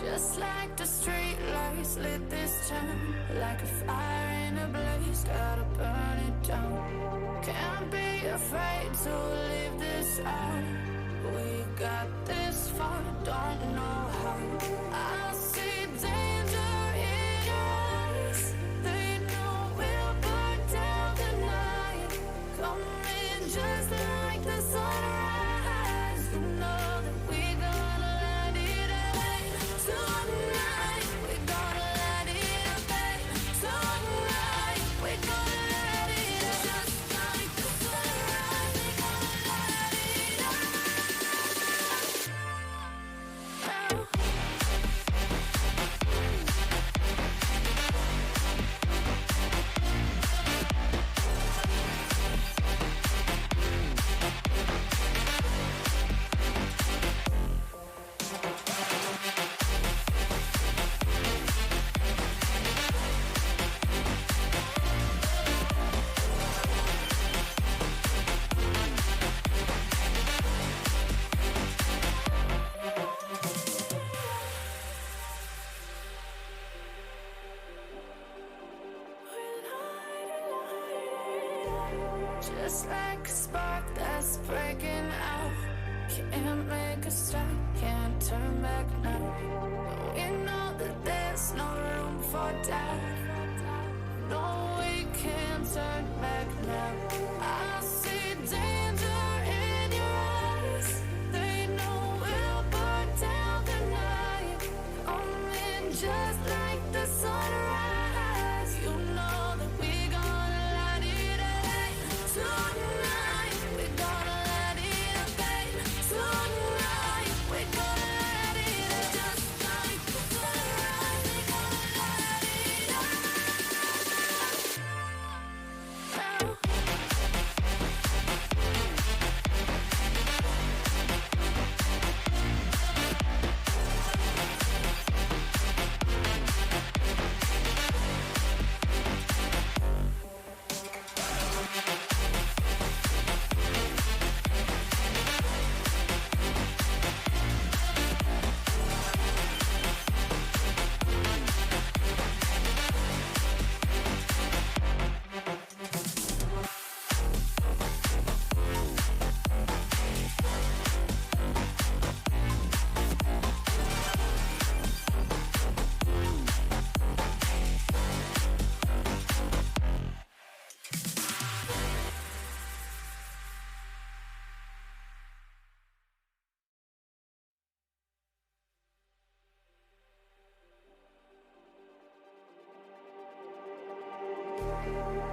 Just like the street lights lit this town, like a fire in a blaze, gotta burn it down. Can't be afraid to leave this out. We got this far, don't know how. I see danger in your eyes. They know we'll burn down the night. Coming just like the sunrise. You know that we gonna let it rain. Tonight we gonna let it rain. Tonight we gonna let it rain. Just like the sunrise, we gonna let it rain. Just like a spark that's breaking out. Can't make a stop, can't turn back now. We know that there's no room for doubt. No, we can't turn back now. I see danger in your eyes. They know we'll burn down the night. Coming just like the sunrise. You know that we gonna let it rain. Tonight we gonna let it rain. Tonight we gonna let it rain. Just like the sunrise, we gonna let it rain.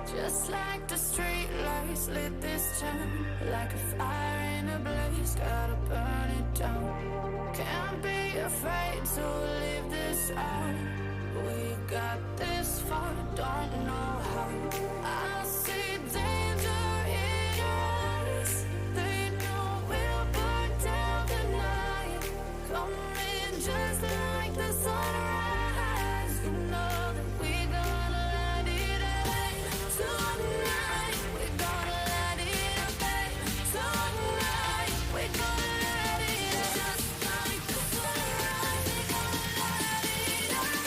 Just like the street lights lit this town, like a fire in a blaze, gotta burn it down. Can't be afraid to leave this out. We got this far, don't know how. I see danger in your eyes. They know we'll burn down the night. Coming just like the sunrise. You know that we gonna let it rain. Tonight we gonna let it rain. Tonight we gonna let it rain. Just like the sunrise, we gonna let it rain.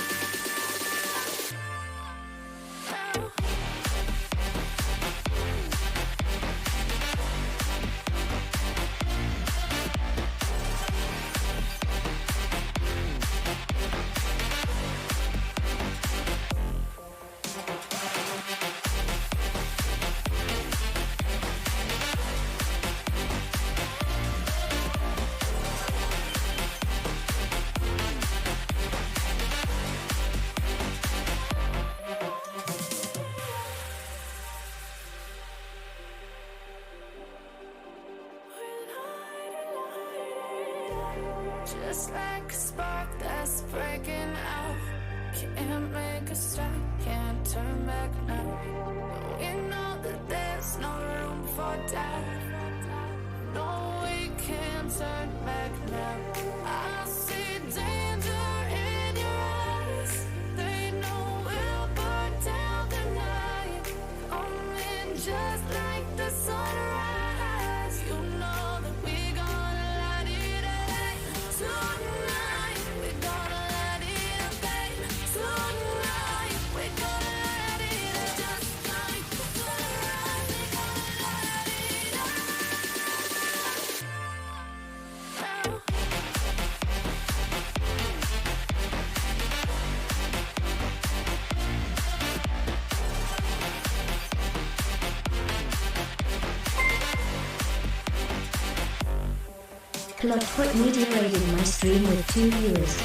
Just like a spark that's breaking out. Can't make a stop, can't turn back now. We know that there's no room for doubt. No, we can't turn back now. I see danger in your eyes. They know we'll burn down the night. Coming just like the sunrise. You know that we gonna let it rain. Tonight we gonna Clubfoot Media rating my stream with 2 viewers.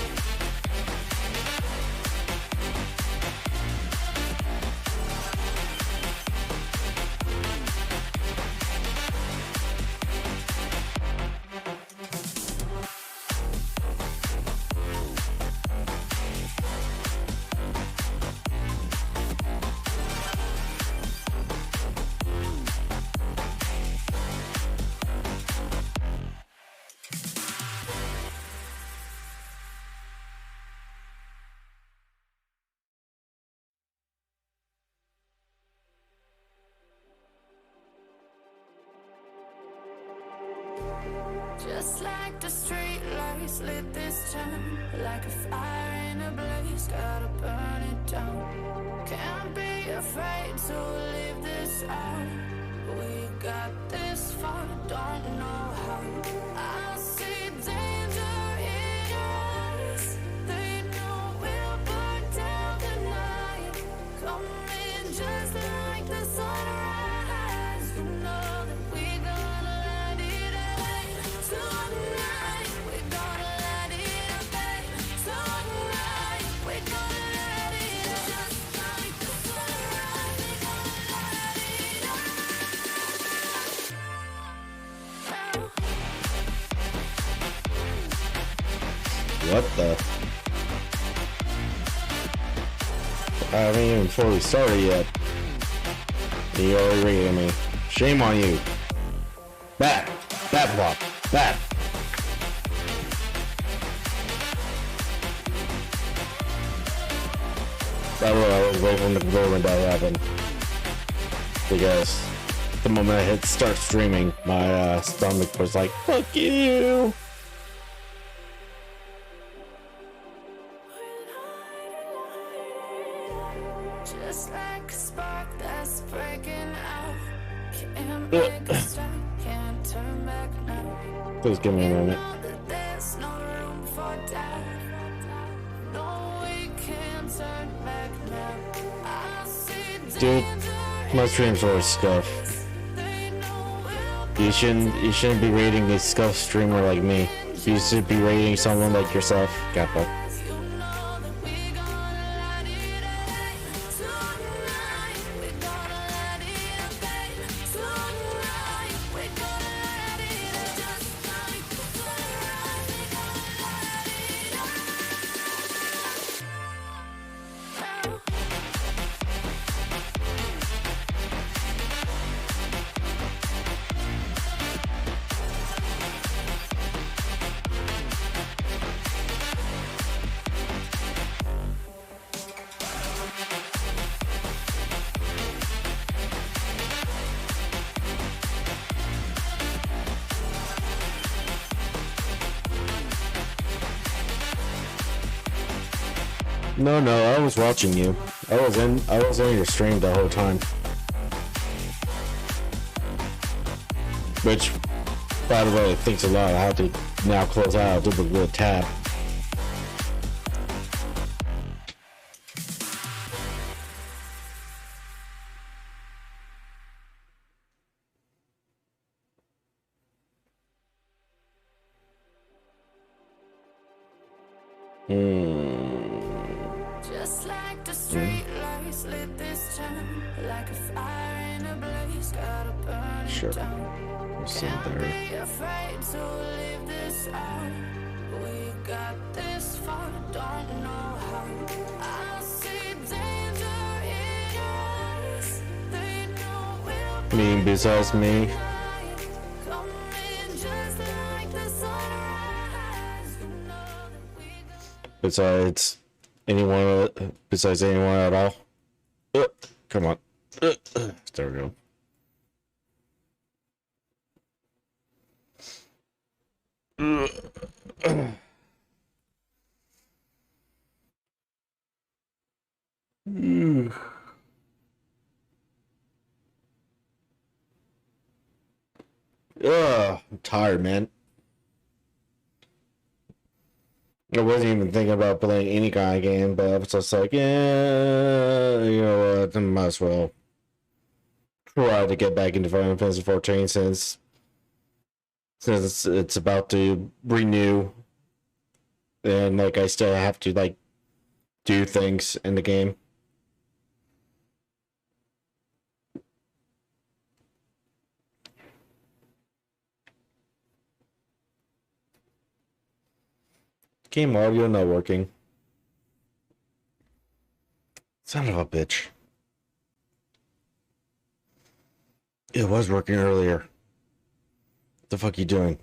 Just like the street lights lit this town, like a fire in a blaze, gotta burn it down. Can't be afraid to leave this out. We got this far, don't know how. I see danger in your eyes. They know we'll burn down the night. Coming just like the sunrise. You know that we gonna let it rain. Tonight, we gonna let it rain. Tonight, we gonna let it rain. Just like the sunrise, we gonna let it rain. What the? I haven't even fully started yet. And you're already reading me. Shame on you. Back! Back block! Back! By the way, I was waiting for the golden to happen. Because the moment I hit start streaming, my stomach was like, fuck you! Just like a spark that's breaking out. Can't make a stop, can't turn back now. Please give me a minute. Know that there's no room for doubt. No, we can't turn back now. I see Dude, danger my streams are scuff. they know we'll You shouldn't be rating a scuff streamer like me. You should be rating someone like yourself. Kappa. you know that we gonna let it rain. Tonight, we gonna let it rain. Tonight, we gonna let it rain. Just like the sunrise, we gonna let it rain. No, I was watching you. I was in your stream the whole time. Which, by the way, thanks a lot. I have to now close out. Do the little tab. Just like the street lights lit this town, like a fire in a blaze, gotta burn Sure. it down. We'll sit Can't there. be afraid to leave this out. We got this far, don't know how. I see danger in your eyes. They know we'll Me besides me. coming just like the sunrise. You know that we got Besides anyone at all. Come on. There we go. I'm tired, man. I wasn't even thinking about playing any kind of game, but I was just like, yeah, you know what, I might as well try to get back into Final Fantasy XIV since since it's about to renew, and like I still have to like do things in the game. Game audio not working. Son of a bitch. It was working earlier. What the fuck you doing?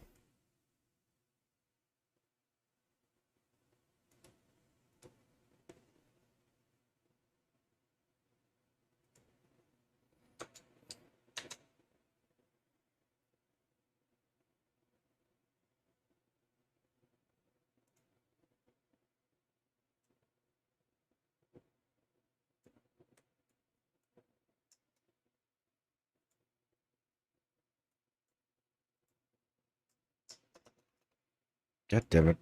God damn it.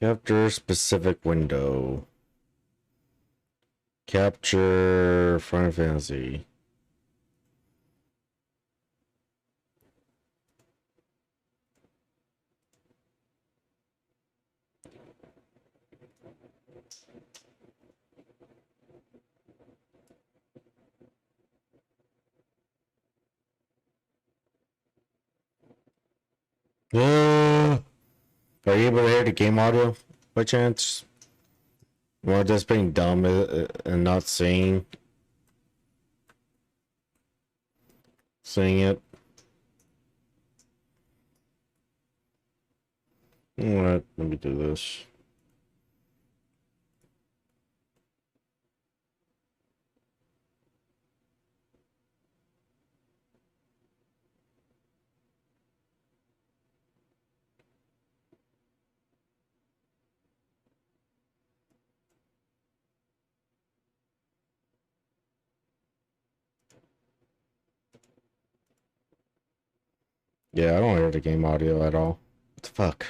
Capture specific window. Capture Final Fantasy. Are you able to hear the game audio by chance? Or just being dumb and not seeing it? Alright, let me do this. Yeah, I don't hear the game audio at all. What the fuck?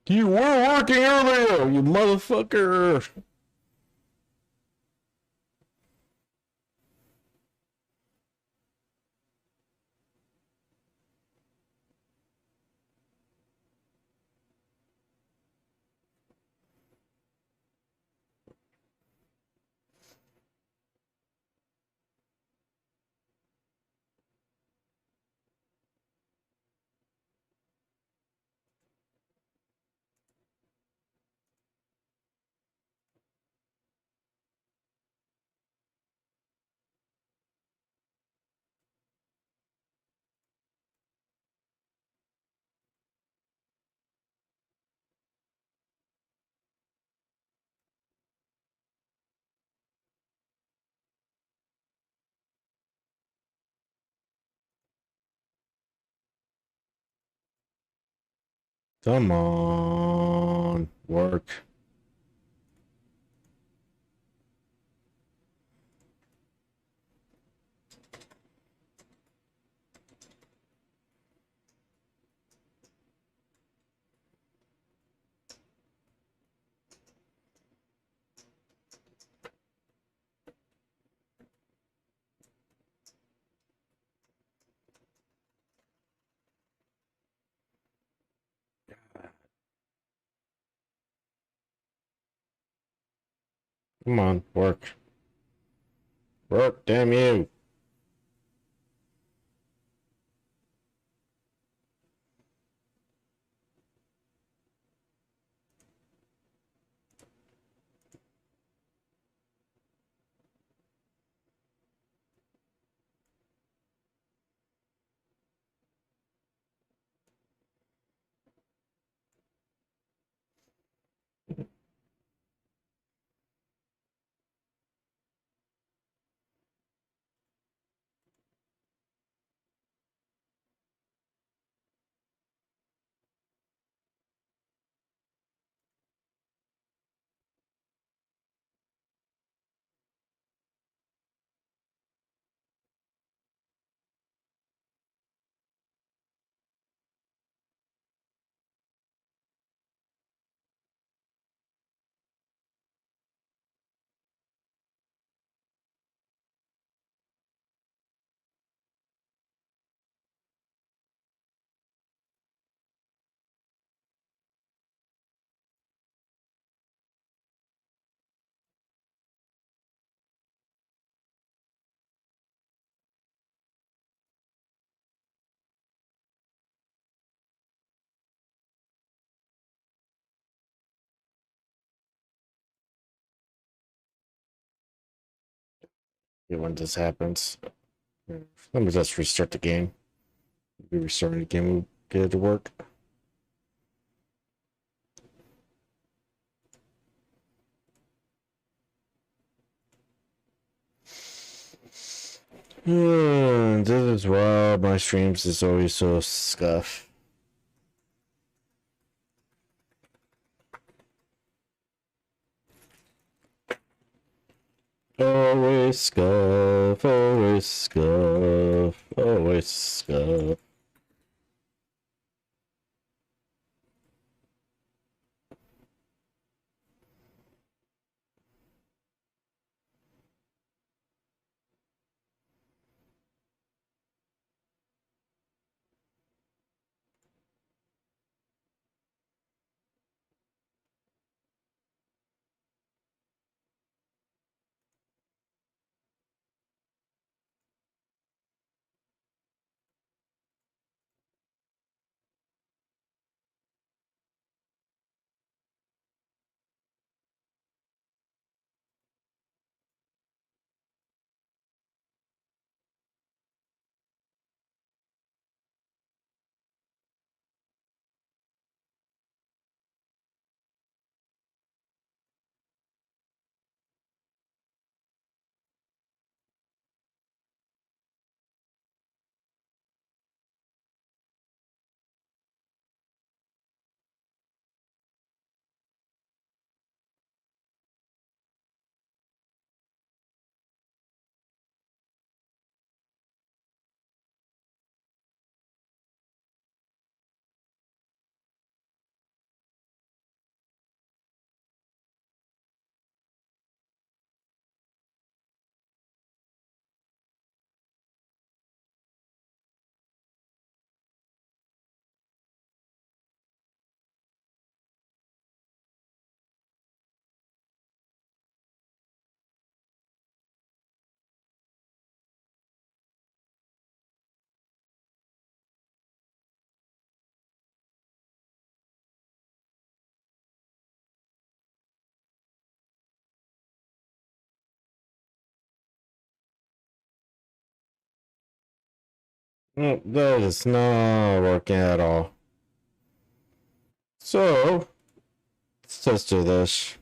You were working earlier, you motherfucker! Come on, work. Come on, work. Work, damn you. when this happens. Let me just restart the game. Maybe restarting the game will get it to work. This is why my streams is always so scuff. Always scuff, always scuff, always scuff. No, that is not working at all. So, let's just do this.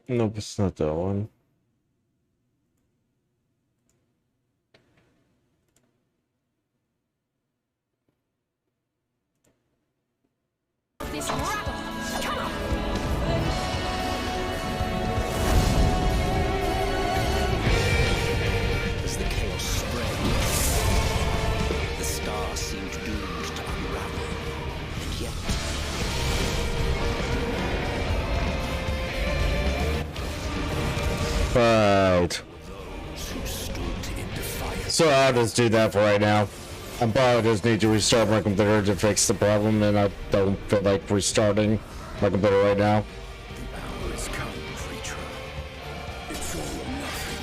Nope, it's not that one. This rap. Come on. As the chaos spread, the stars seemed doomed to unravel, and yet Right. those who stood in defiance. So I'll just do that for right now. I probably just need to restart my computer to fix the problem, and I don't feel like restarting my computer right now. The hour is come, creature. It's all or nothing.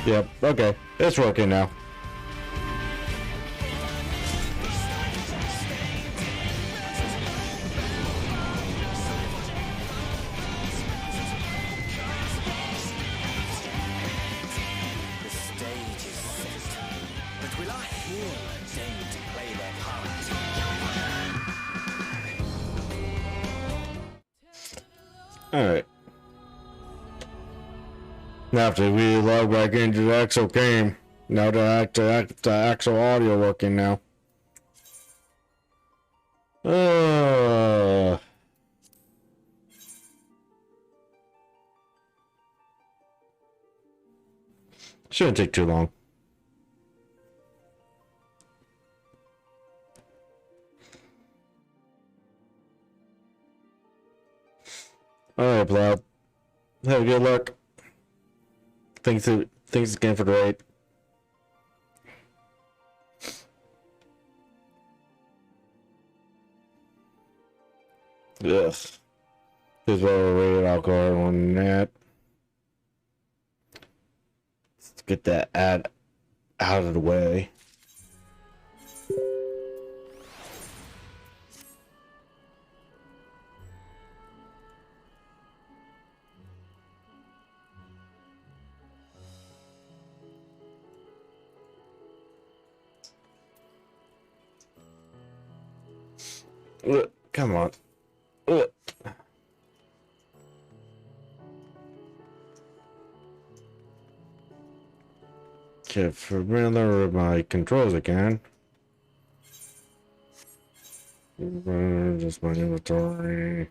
Yep, okay. It's working now. The stage is set, but will our hero deign to play their part? Alright. After we log back into the Axel game. Now the Axel audio working now. Shouldn't take too long. Alright, Blob. Have a good luck. Thanks again for the raid. Ugh. This is what we're rated alcohol on that. Let's get that ad out of the way. Come on. Get familiar with my controls again. Just my inventory.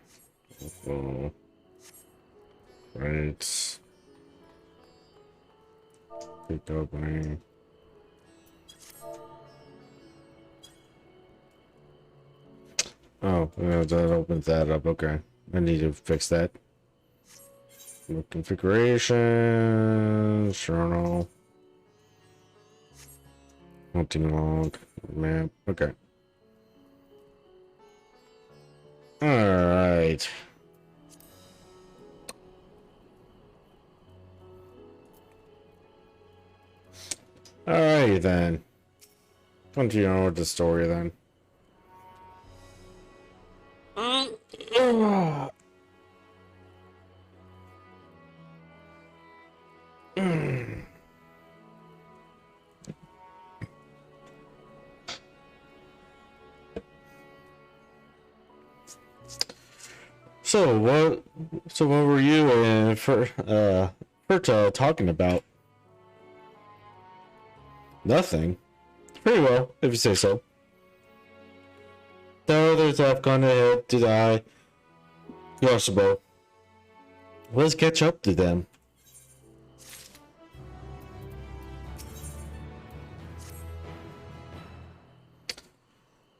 Oh. Right. Pick up my. Oh, yeah, that opens that up. Okay. I need to fix that. Configuration. Journal. Hunting log. Map. Okay. Alright. Alright then. Continue on with the story then. So what were you and Ferta talking about? Nothing. Pretty well, if you say so. The others have gone ahead to die. Possible. Let's catch up to them.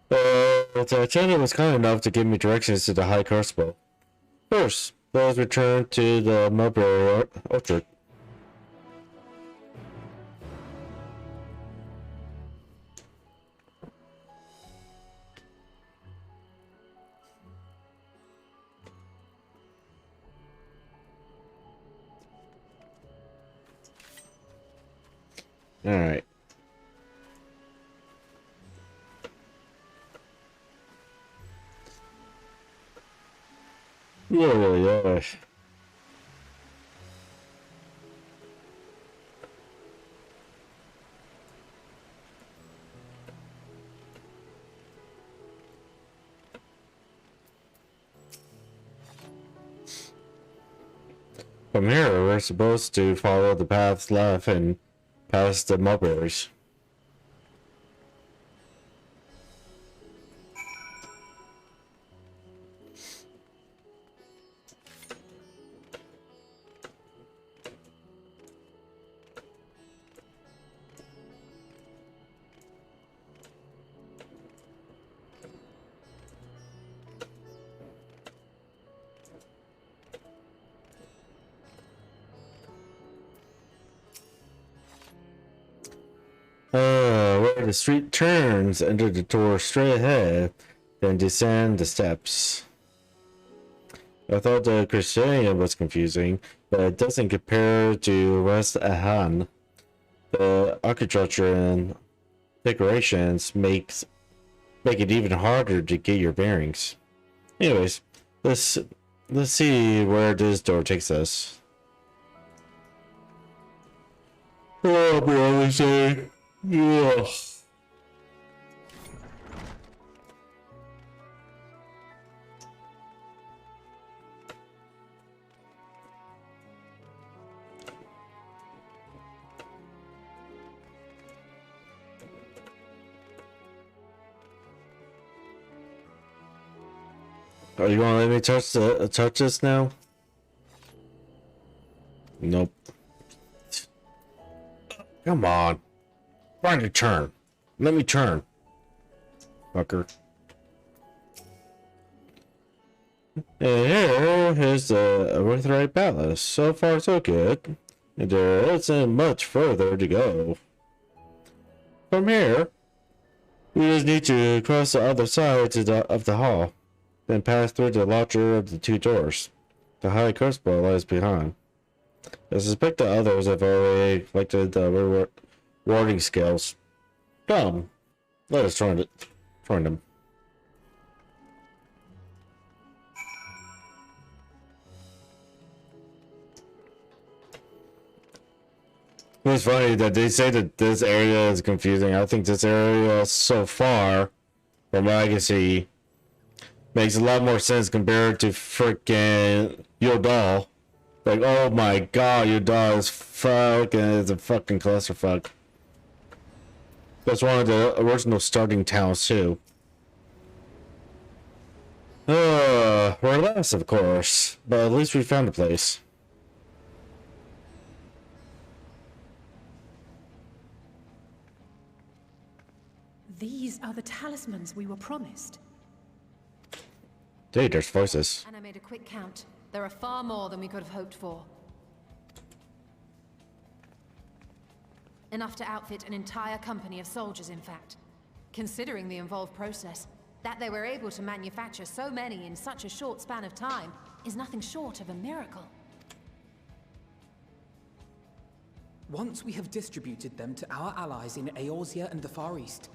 The attendant was kind enough to give me directions to the High Crossbow. First, let's return to the mulberry orchard. Alright. Yeah. From here, we're supposed to follow the paths left and past the mulberries. Where the street turns, enter the door straight ahead, then descend the steps. I thought the Christianian was confusing, but it doesn't compare to West Ahan. The architecture and decorations make it even harder to get your bearings. Anyways, let's see where this door takes us. Oh, brother, say, yeah. Are you gonna let me touch this now? Nope. Come on. Trying to turn. Let me turn. Fucker. And here's the Earthright Palace. So far, so good. And there isn't much further to go. From here, we just need to cross the other side of the hall, then pass through the larger of the two doors. The High Crucible lies behind. I suspect the others have already collected the rewarding scales. Come, let us join them. It's funny that they say that this area is confusing. I think this area so far, from what I can see, makes a lot more sense compared to freaking Yodal. Like, oh my god, Yodal is it's a fucking clusterfuck. That's one of the original starting towns too. We're lost, of course, but at least we found a place. These are the talismans we were promised. Dude, there's voices. And I made a quick count. There are far more than we could have hoped for. Enough to outfit an entire company of soldiers, in fact. Considering the involved process, that they were able to manufacture so many in such a short span of time is nothing short of a miracle. Once we have distributed them to our allies in Eorzea and the Far East,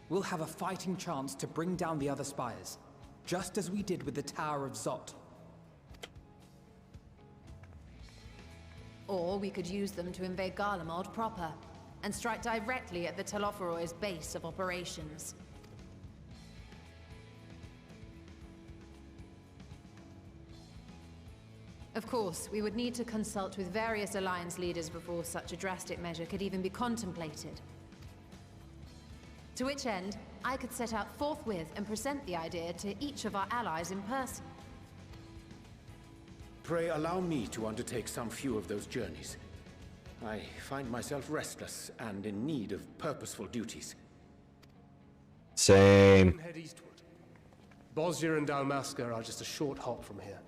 we'll have a fighting chance to bring down the other spires, just as we did with the Tower of Zot. Or we could use them to invade Garlemald proper, and strike directly at the Telophoroid's base of operations. Of course, we would need to consult with various Alliance leaders before such a drastic measure could even be contemplated. To which end, I could set out forthwith and present the idea to each of our allies in person. Pray allow me to undertake some few of those journeys. I find myself restless and in need of purposeful duties. Same. Head eastward. Bosnia and Dalmasca are just a short hop from here.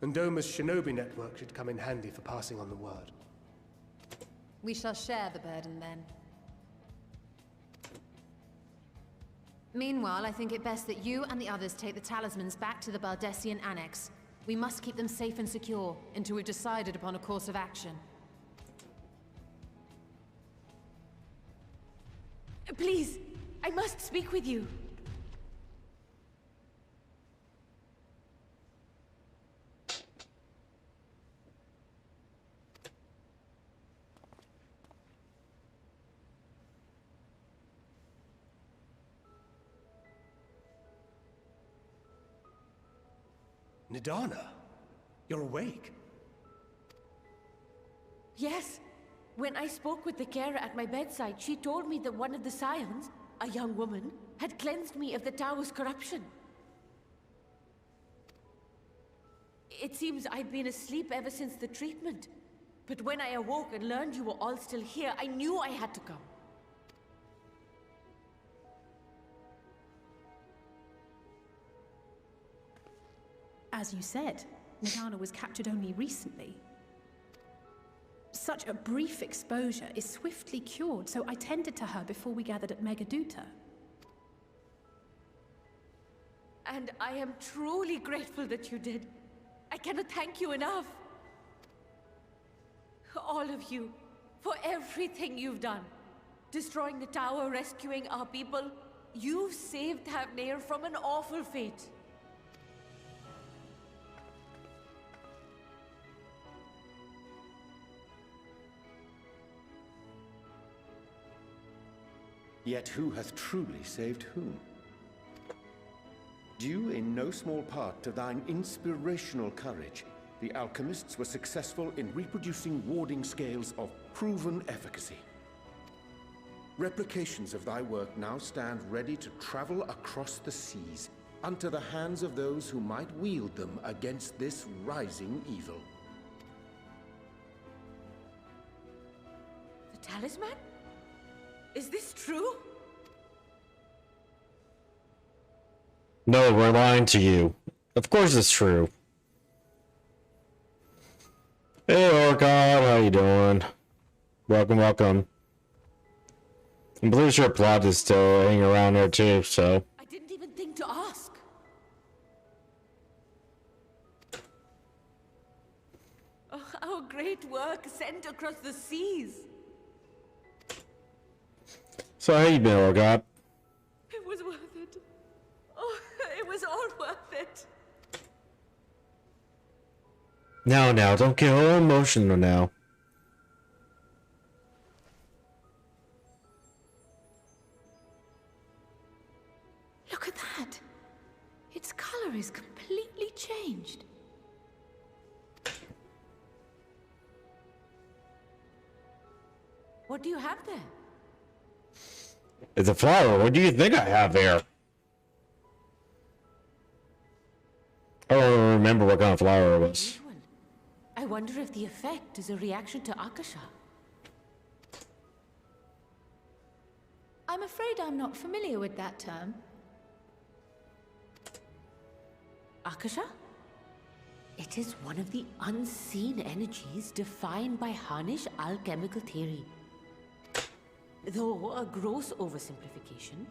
And Doma's shinobi network should come in handy for passing on the word. We shall share the burden then. Meanwhile, I think it best that you and the others take the talismans back to the Baldessian Annex. We must keep them safe and secure until we've decided upon a course of action. Please, I must speak with you. Nidana, you're awake. Yes. When I spoke with the carer at my bedside, she told me that one of the scions, a young woman, had cleansed me of the tower's corruption. It seems I'd been asleep ever since the treatment. But when I awoke and learned you were all still here, I knew I had to come. As you said, Nidana was captured only recently. Such a brief exposure is swiftly cured, so I tended to her before we gathered at Megaduta. And I am truly grateful that you did. I cannot thank you enough. All of you, for everything you've done. Destroying the tower, rescuing our people. You've saved Thavnair from an awful fate. Yet who hath truly saved whom? Due in no small part to thine inspirational courage, the alchemists were successful in reproducing warding scales of proven efficacy. Replications of thy work now stand ready to travel across the seas, unto the hands of those who might wield them against this rising evil. The talisman? Is this true? No, we're lying to you. Of course it's true. Hey, Orcon, how you doing? Welcome, welcome. I'm pretty sure Plot is still hanging around there too, so... I didn't even think to ask. Oh, our great work sent across the seas. So how you been, Orcon? It was worth it. Oh, it was all worth it. Now, don't get all emotional now. Look at that. Its color is completely changed. What do you have there? It's a flower. What do you think I have there? I don't remember what kind of flower it was. I wonder if the effect is a reaction to Akasha. I'm afraid I'm not familiar with that term. Akasha? It is one of the unseen energies defined by Harnish alchemical theory. Though a gross oversimplification,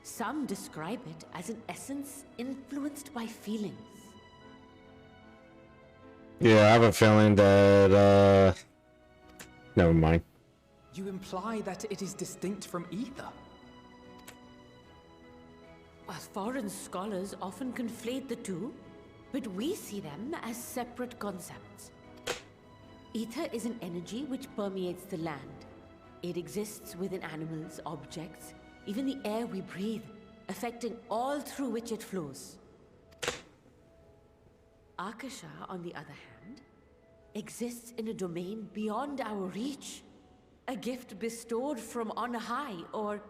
some describe it as an essence influenced by feelings. Yeah, I have a feeling that, never mind. You imply that it is distinct from ether? As foreign scholars often conflate the two, but we see them as separate concepts. Ether is an energy which permeates the land. It exists within animals, objects, even the air we breathe, affecting all through which it flows. Akasha, on the other hand, exists in a domain beyond our reach. A gift bestowed from on high, or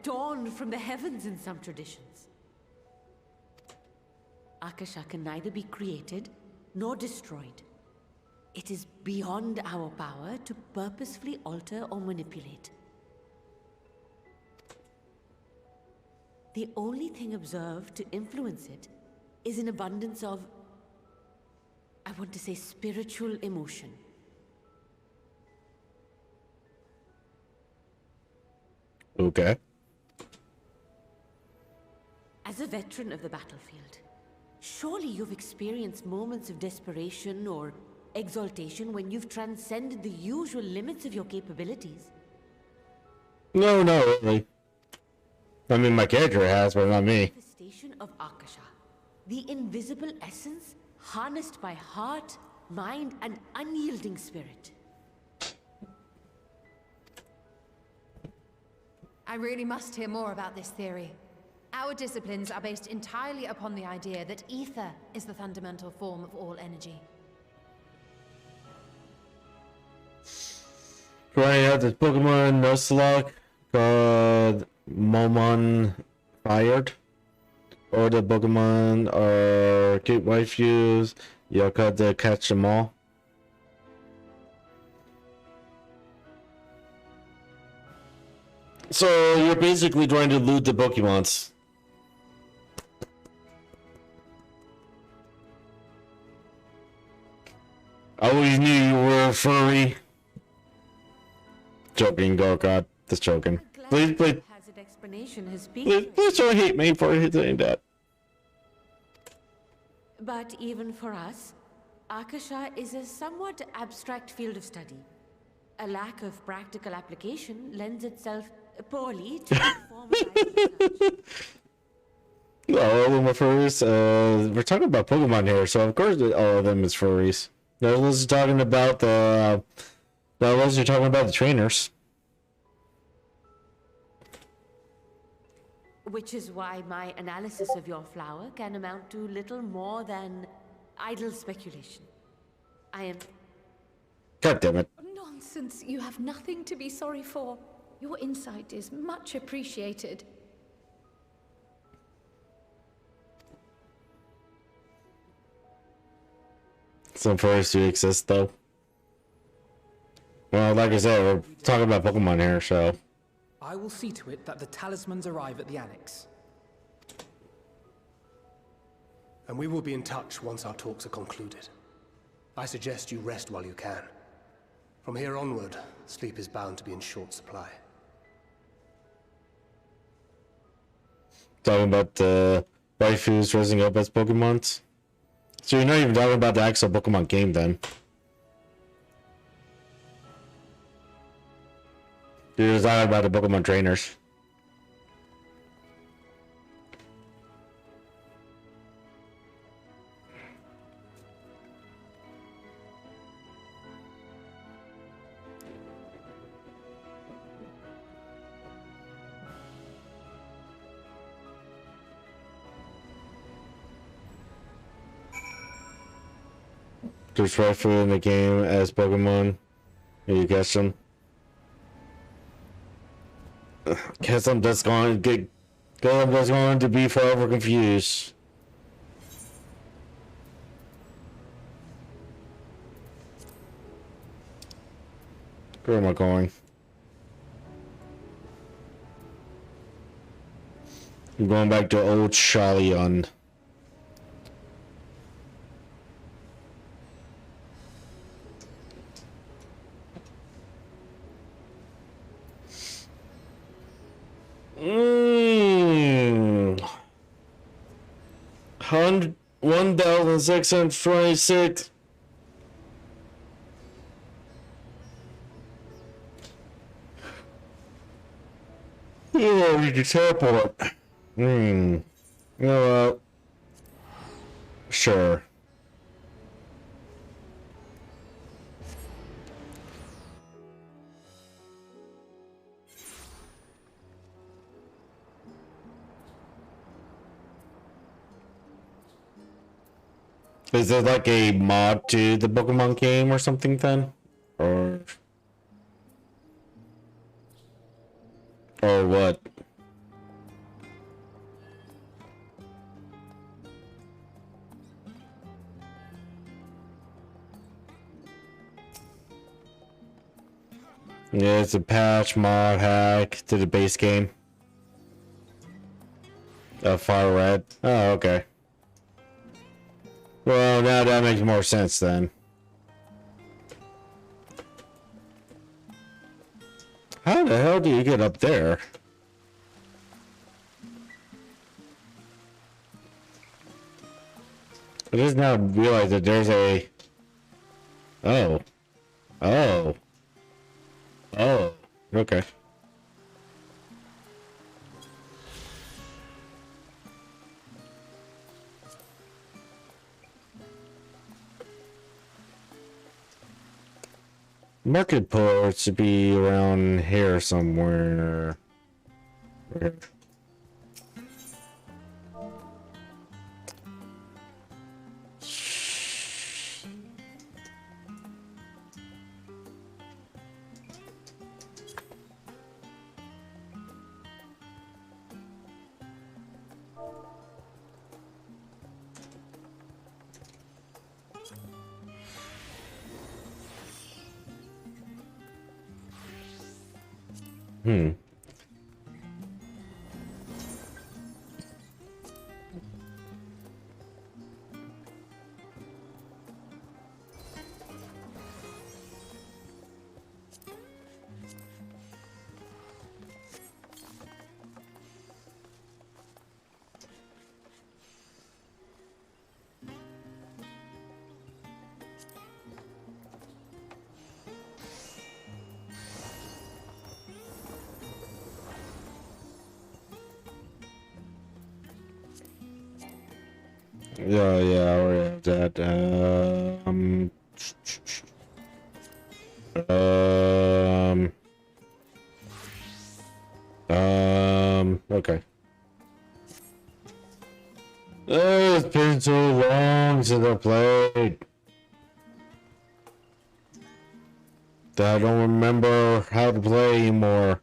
torn from the heavens in some traditions. Akasha can neither be created nor destroyed. It is beyond our power to purposefully alter or manipulate. The only thing observed to influence it is an abundance of, I want to say, spiritual emotion. Okay. As a veteran of the battlefield, surely you've experienced moments of desperation or exaltation when you've transcended the usual limits of your capabilities. No, really. I mean, my character has, but not me. Manifestation of Akasha, the invisible essence harnessed by heart, mind, and unyielding spirit. I really must hear more about this theory. Our disciplines are based entirely upon the idea that ether is the fundamental form of all energy. Right, out this Pokemon Nuzlocke called Momon Fired. Or the Pokemon are cute waifus. You got to catch them all. So you're basically trying to loot the Pokemons. I always knew you were a furry. Joking, oh god, just joking. Please, Hazard explanation has been. please don't hate me for saying that. But even for us, Akasha is a somewhat abstract field of study. A lack of practical application lends itself poorly to the formalized research. All of them are furries. We're talking about Pokemon here, so of course all of them is furries. Now let's talking about the. Now let's you're talking about the trainers. Which is why my analysis of your flower can amount to little more than idle speculation. I am. God damn it. Nonsense. You have nothing to be sorry for. Your insight is much appreciated. Some furries do exist, though. Well, like I said, we're talking about Pokemon here, so... I will see to it that the talismans arrive at the Annex. And we will be in touch once our talks are concluded. I suggest you rest while you can. From here onward, sleep is bound to be in short supply. Talking about the waifus dressing up as Pokemons? So you're not even talking about the actual Pokemon game, then? You're just talking about the Pokemon trainers. There's waifu in the game as Pokemon. You catch them. Guess I'm just going to be forever confused. Where am I going? I'm going back to old Shalion. Mmm. 1,626. Oh, you can teleport. You know what? Sure. Is there like a mod to the Pokemon game or something then? Or what? Yeah, it's a patch mod hack to the base game. Fire Red. Oh, okay. Well, now that makes more sense then. How the hell do you get up there? I just now realized that there's a... Oh. Oh. Oh. Okay. Market port should be around here somewhere. Yeah, I already have that. Okay. Oh, it's been so long since I played that I don't remember how to play anymore.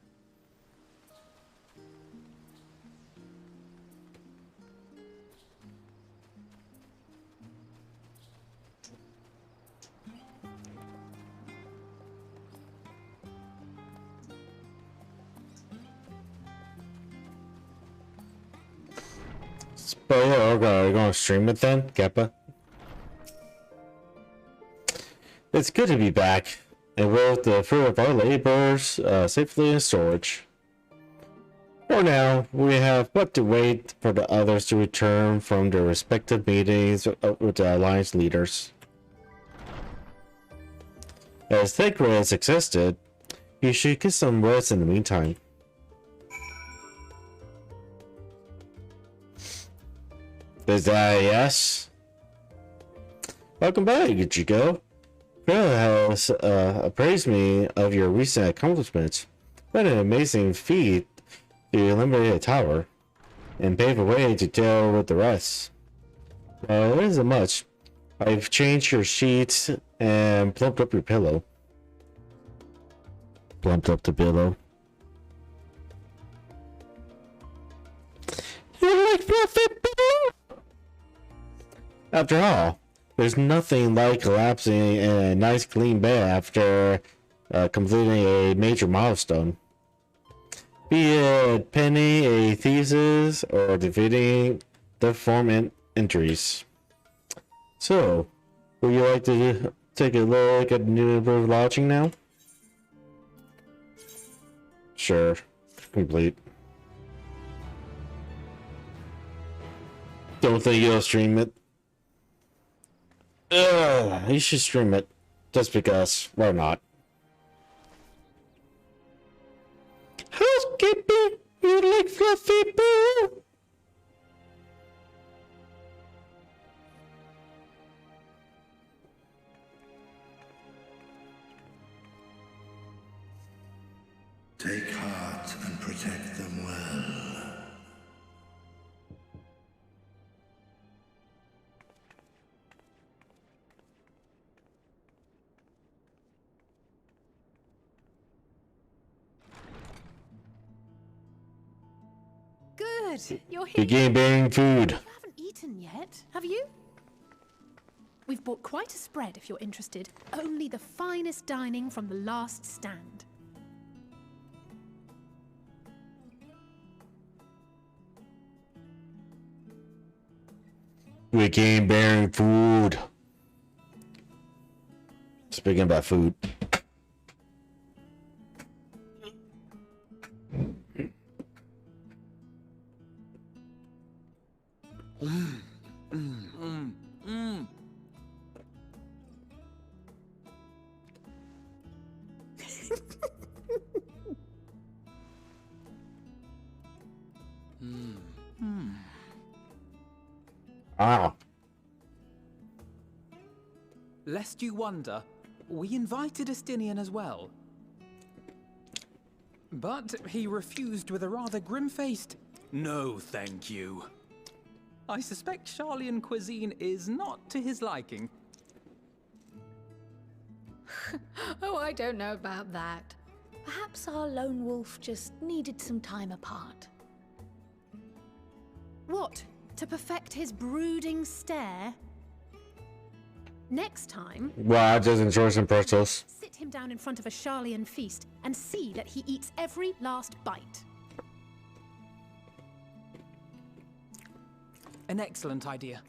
Oh yeah, okay, we're gonna stream it then, Kappa. It's good to be back, and with the fruit of our labors safely in storage. For now, we have but to wait for the others to return from their respective meetings with the Alliance leaders. As Thicra has existed, you should get some rest in the meantime. Is that a yes? Welcome back, Ichigo. Phil has appraised me of your recent accomplishments. What an amazing feat to eliminate a tower and pave a way to deal with the rest. Well, it isn't much. I've changed your sheets and plumped up your pillow. Plumped up the pillow. You like fluffy pillow? After all, there's nothing like collapsing in a nice clean bed after completing a major milestone. Be it penning a thesis or defeating the form entries. So, would you like to take a look at the new improved lodging now? Sure. Complete. Don't think you'll stream it. You should stream it. Just because. Why not? Housekeeping! You like fluffy pillow? Take heart and protect them well. Good. You're here. Begin bearing food. You haven't eaten yet, have you? We've bought quite a spread if you're interested. Only the finest dining from the last stand. Begin bearing food. Speaking about food. Ah. Lest you wonder, we invited Estinian as well. But he refused with a rather grim-faced, "No, thank you." I suspect Charlian cuisine is not to his liking. Oh, I don't know about that. Perhaps our lone wolf just needed some time apart. What? To perfect his brooding stare? Next time, Well, I just enjoy some pretzels. sit him down in front of a Charlian feast and see that he eats every last bite. An excellent idea.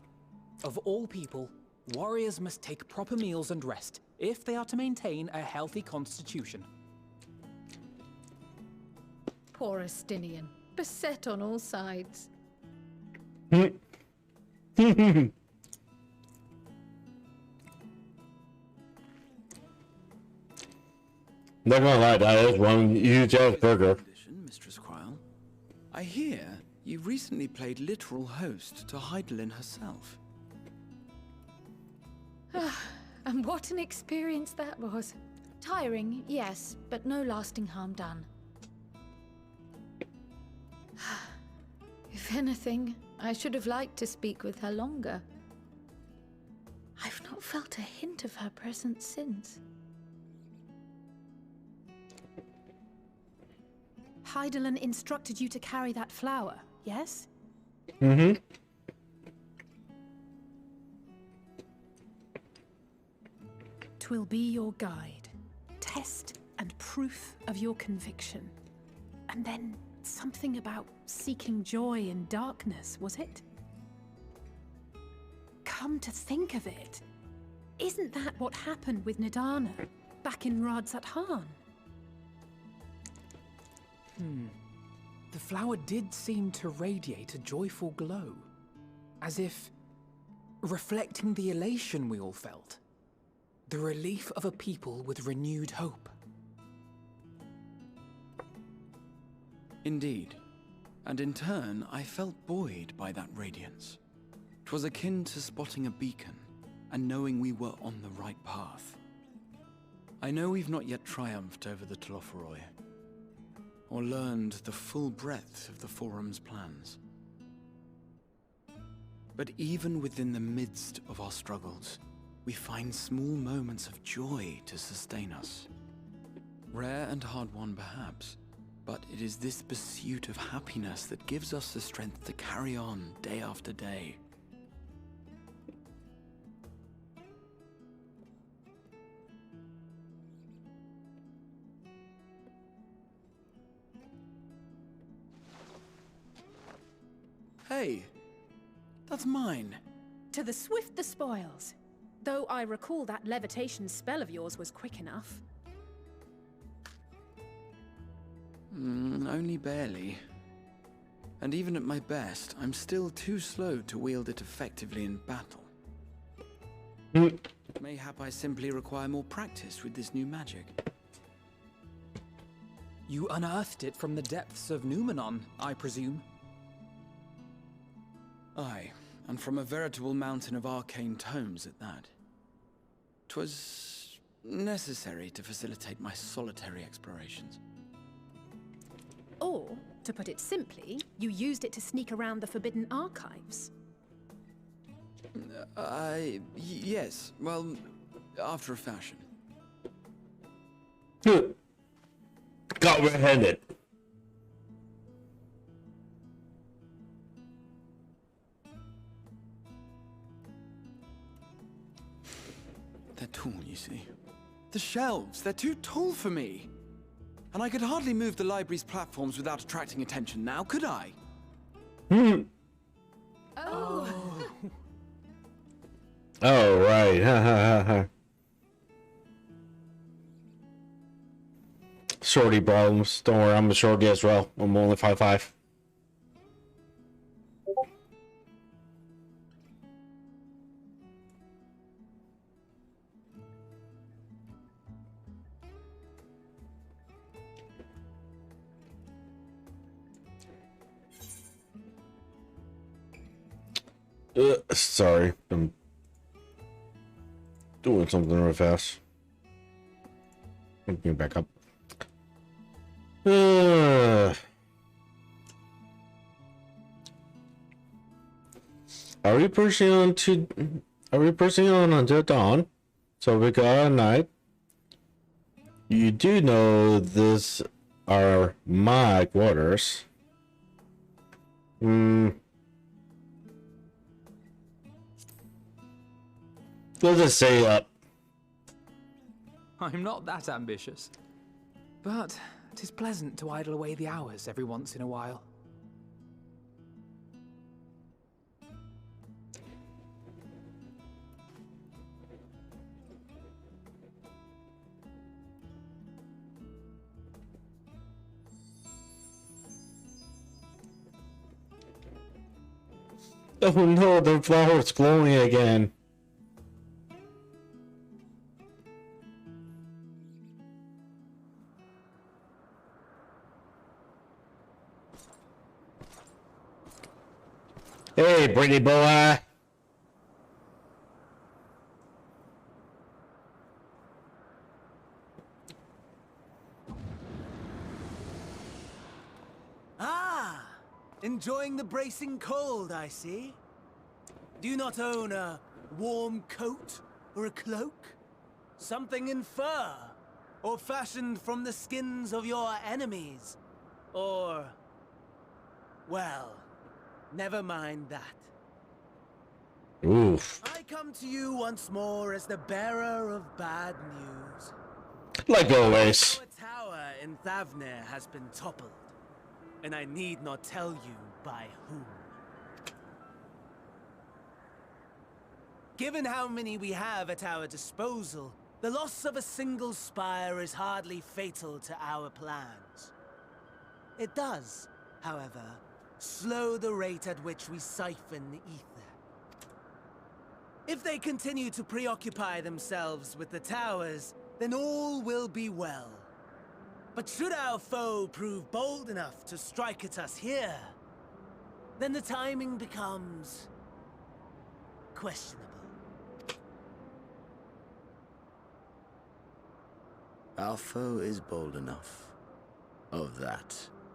Of all people, warriors must take proper meals and rest if they are to maintain a healthy constitution. Poor Estinian, beset on all sides. Not gonna lie, that is one huge ass burger. Mistress Quile, I hear you recently played literal host to Heidelin herself. And what an experience that was. Tiring, yes, but no lasting harm done. If anything, I should have liked to speak with her longer. I've not felt a hint of her presence since. Heidelin instructed you to carry that flower, yes? Mm-hmm. 'Twill be your guide, test and proof of your conviction. And then something about seeking joy in darkness, was it? Come to think of it, isn't that what happened with Nidana back in Radzat-Han? The flower did seem to radiate a joyful glow, as if reflecting the elation we all felt, the relief of a people with renewed hope. Indeed, and in turn, I felt buoyed by that radiance. 'Twas akin to spotting a beacon and knowing we were on the right path. I know we've not yet triumphed over the Telophoroi, or learned the full breadth of the Forum's plans. But even within the midst of our struggles, we find small moments of joy to sustain us. Rare and hard-won perhaps, but it is this pursuit of happiness that gives us the strength to carry on day after day. Hey, that's mine. To the swift the spoils. Though I recall that levitation spell of yours was quick enough. Only barely. And even at my best, I'm still too slow to wield it effectively in battle. Mayhap I simply require more practice with this new magic. You unearthed it from the depths of Numenon, I presume? Aye, and from a veritable mountain of arcane tomes at that. 'Twas necessary to facilitate my solitary explorations. Or, to put it simply, you used it to sneak around the Forbidden Archives. Yes, well, after a fashion. Got red-handed. They're tall, you see. The shelves, they're too tall for me. And I could hardly move the library's platforms without attracting attention now, could I? Oh. Oh, right. Ha ha ha ha. Shorty problems. Don't worry, I'm a shorty as well. I'm only 5'5". Sorry, I'm doing something real fast. Get back up. Are we pushing on to? Are we pushing on until dawn? So we got a night. You do know this are my quarters. Let's just say up. I'm not that ambitious. But 'tis pleasant to idle away the hours every once in a while. Oh no, the flower's glowing again. Hey, pretty boy. Ah, enjoying the bracing cold, I see. Do you not own a warm coat or a cloak? Something in fur? Or fashioned from the skins of your enemies? Or... well... never mind that. Oof. I come to you once more as the bearer of bad news. Like always. Our tower in Thavnir has been toppled, and I need not tell you by whom. given how many we have at our disposal, the loss of a single spire is hardly fatal to our plans. It does, however, slow the rate at which we siphon the ether. If they continue to preoccupy themselves with the towers, then all will be well. But should our foe prove bold enough to strike at us here, then the timing becomes questionable. Our foe is bold enough. Of that,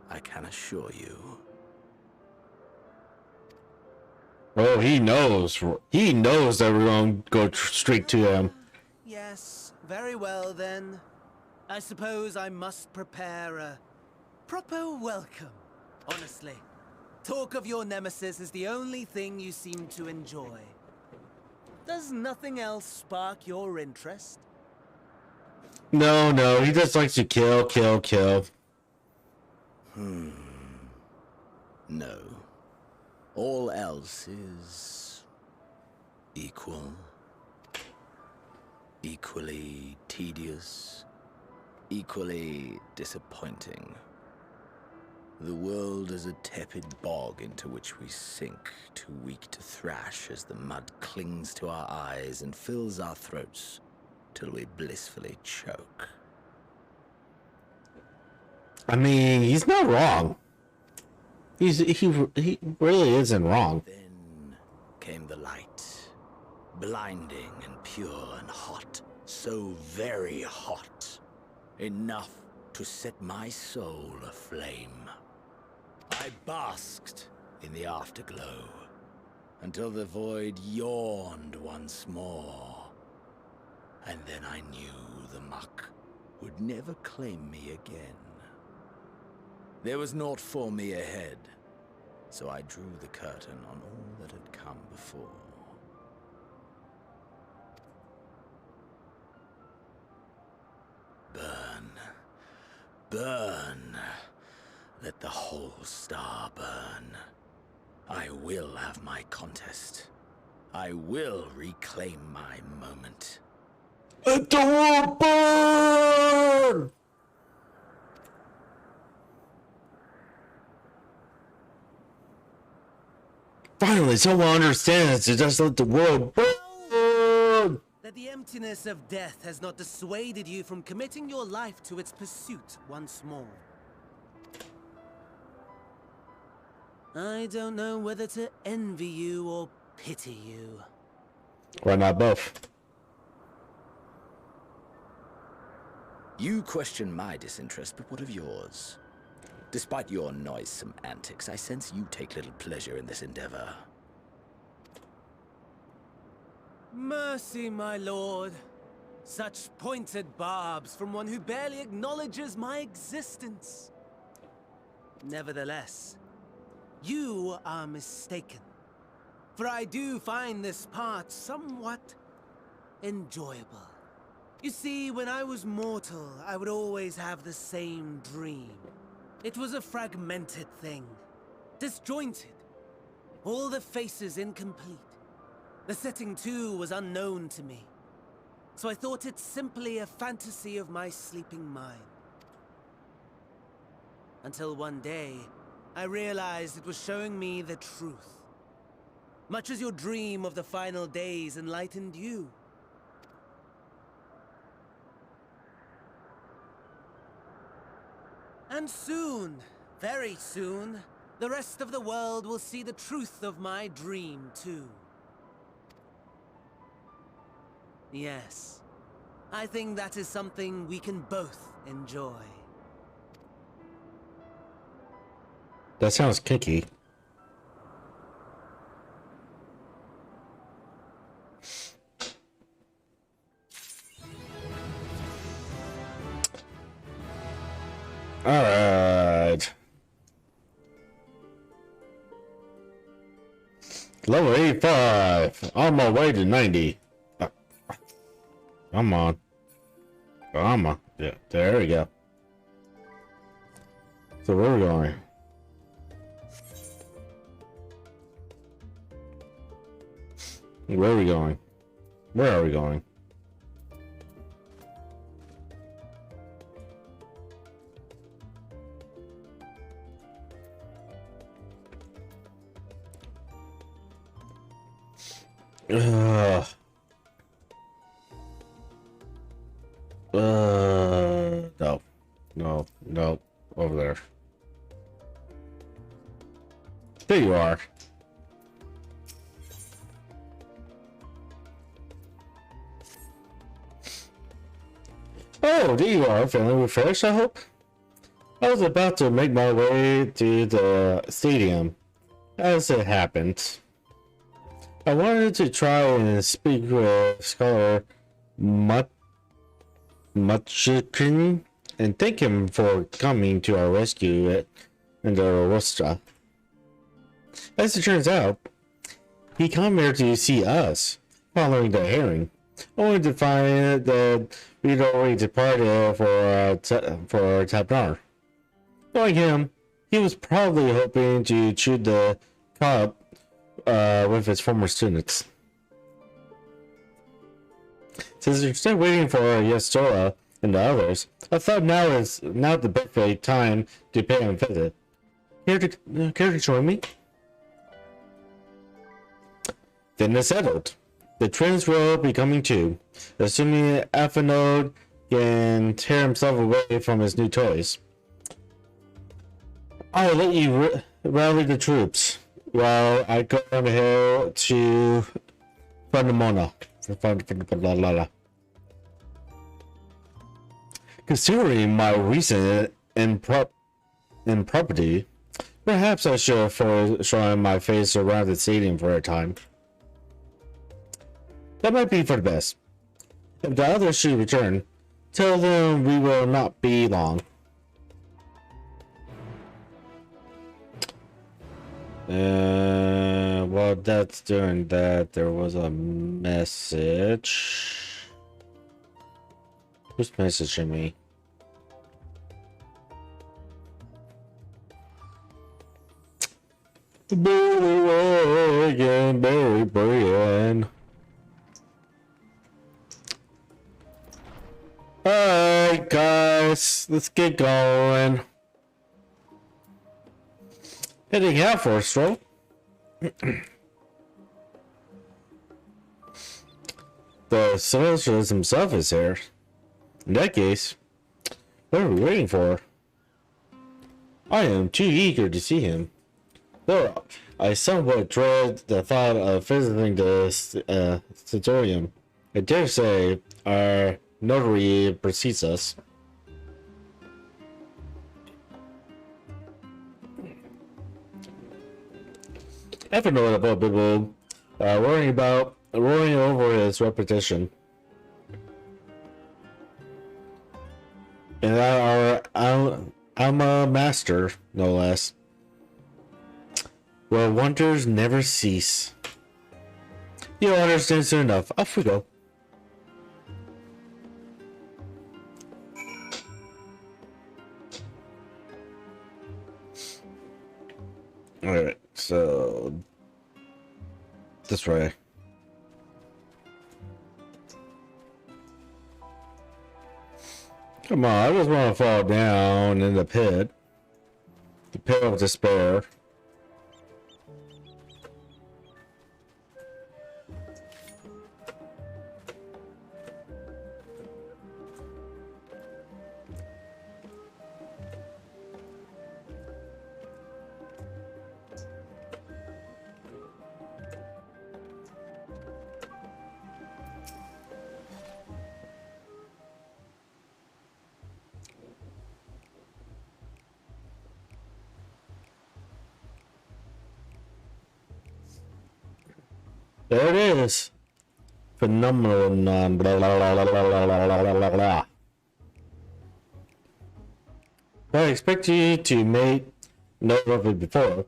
I can assure you. Oh, he knows. He knows that we're going to go straight to him. Yes, very well then. I suppose I must prepare a proper welcome. Honestly, talk of your nemesis is the only thing you seem to enjoy. Does nothing else spark your interest? No, he just likes to kill. No. All else is equal. Equally tedious. Equally disappointing. The world is a tepid bog into which we sink, too weak to thrash as the mud clings to our eyes and fills our throats till we blissfully choke. I mean, he's not wrong. He really isn't wrong. Then came the light, blinding and pure and hot, so very hot, enough to set my soul aflame. I basked in the afterglow until the void yawned once more, and then I knew the muck would never claim me again. There was naught for me ahead, so I drew the curtain on all that had come before. Burn. Burn. Let the whole star burn. I will have my contest. I will reclaim my moment. Let the world burn! Finally, someone understands to just let the world burn! That the emptiness of death has not dissuaded you from committing your life to its pursuit once more. I don't know whether to envy you or pity you. Why not both? You question my disinterest, but what of yours? Despite your noisome antics, I sense you take little pleasure in this endeavor. Mercy, my lord. Such pointed barbs from one who barely acknowledges my existence. Nevertheless, you are mistaken. For I do find this part somewhat enjoyable. You see, when I was mortal, I would always have the same dream. It was a fragmented thing, disjointed, all the faces incomplete. The setting, too, was unknown to me, so I thought it simply a fantasy of my sleeping mind. Until one day, I realized it was showing me the truth, much as your dream of the final days enlightened you. And soon, very soon, the rest of the world will see the truth of my dream, too. Yes, I think that is something we can both enjoy. That sounds kinky. Alright. Level 85. On my way to 90. Come on. Come on. Yeah, there we go. So where are we going? Where are we going? Where are we going? No. No. No. Over there. There you are. Oh, there you are. Feeling refreshed, I hope? I was about to make my way to the stadium. As it happened, I wanted to try and speak with Scholar Mutchikin and thank him for coming to our rescue in the Rostra. As it turns out, he came here to see us, following the hearing, only to find that we'd already departed for Tabnar. Knowing him, he was probably hoping to chew the cud with his former students. Since you're still waiting for Yastora and the others, I thought now is the perfect time to pay him a visit. Care to join me? Then it's settled. The twins will be coming too, assuming Athenode can tear himself away from his new toys. I'll let you rally the troops while I go on the hill to Fundamona. Considering my recent impropriety, perhaps I should avoid showing my face around the stadium for a time. That might be for the best. If the others should return, tell them we will not be long. While that's doing that, there was a message. Who's messaging me? Barry Brian. Alright guys, let's get going. Heading out for a stroll. The socialist himself is here. In that case, what are we waiting for? I am too eager to see him. Though I somewhat dread the thought of visiting the Satorium. I dare say our notary precedes us. After knowing about Bible, worrying over his repetition. And our Alma Master, no less. Well, wonders never cease. You'll understand soon enough. Off we go. Alright, so this way. Come on, I just want to fall down in the pit. The pit of despair. There it is. Phenomenon. Blah, blah, blah, blah, blah, blah, blah, blah. I expect you to make note of it before.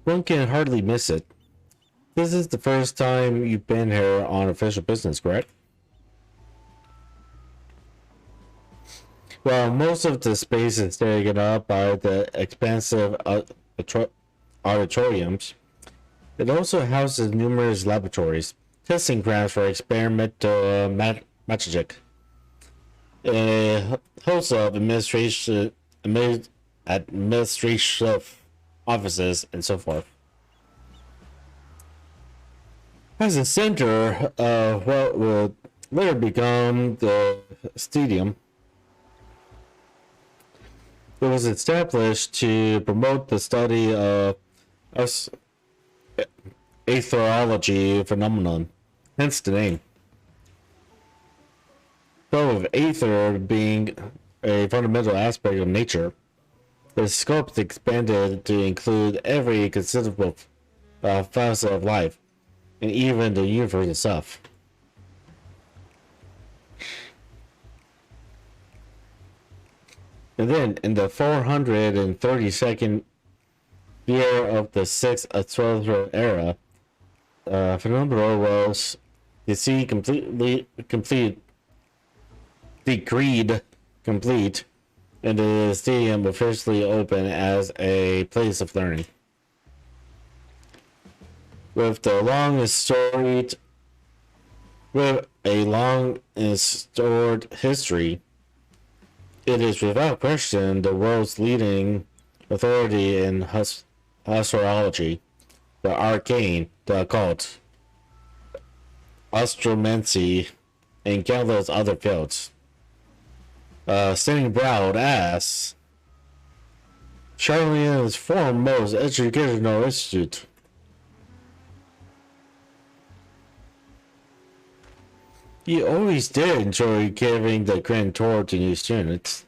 One can hardly miss it. This is the first time you've been here on official business, correct? Well, most of the space is taken up by the expansive auditoriums. It also houses numerous laboratories, testing grounds for experimental magic. A host of administrative offices and so forth. As the center of what would later become the stadium, it was established to promote the study of aetherology phenomenon, hence the name. Though of aether being a fundamental aspect of nature, the scope expanded to include every conceivable facet of life, and even the universe itself. And then, in the 432nd year of the 6th of 12th era, phenomenon was decreed complete, and the stadium officially opened as a place of learning. With a long and storied history, it is without question the world's leading authority in astrology, the arcane, the occult, astromancy, and countless other fields. Standing proud as Charlemagne's foremost educational institute. He always did enjoy giving the grand tour to new students.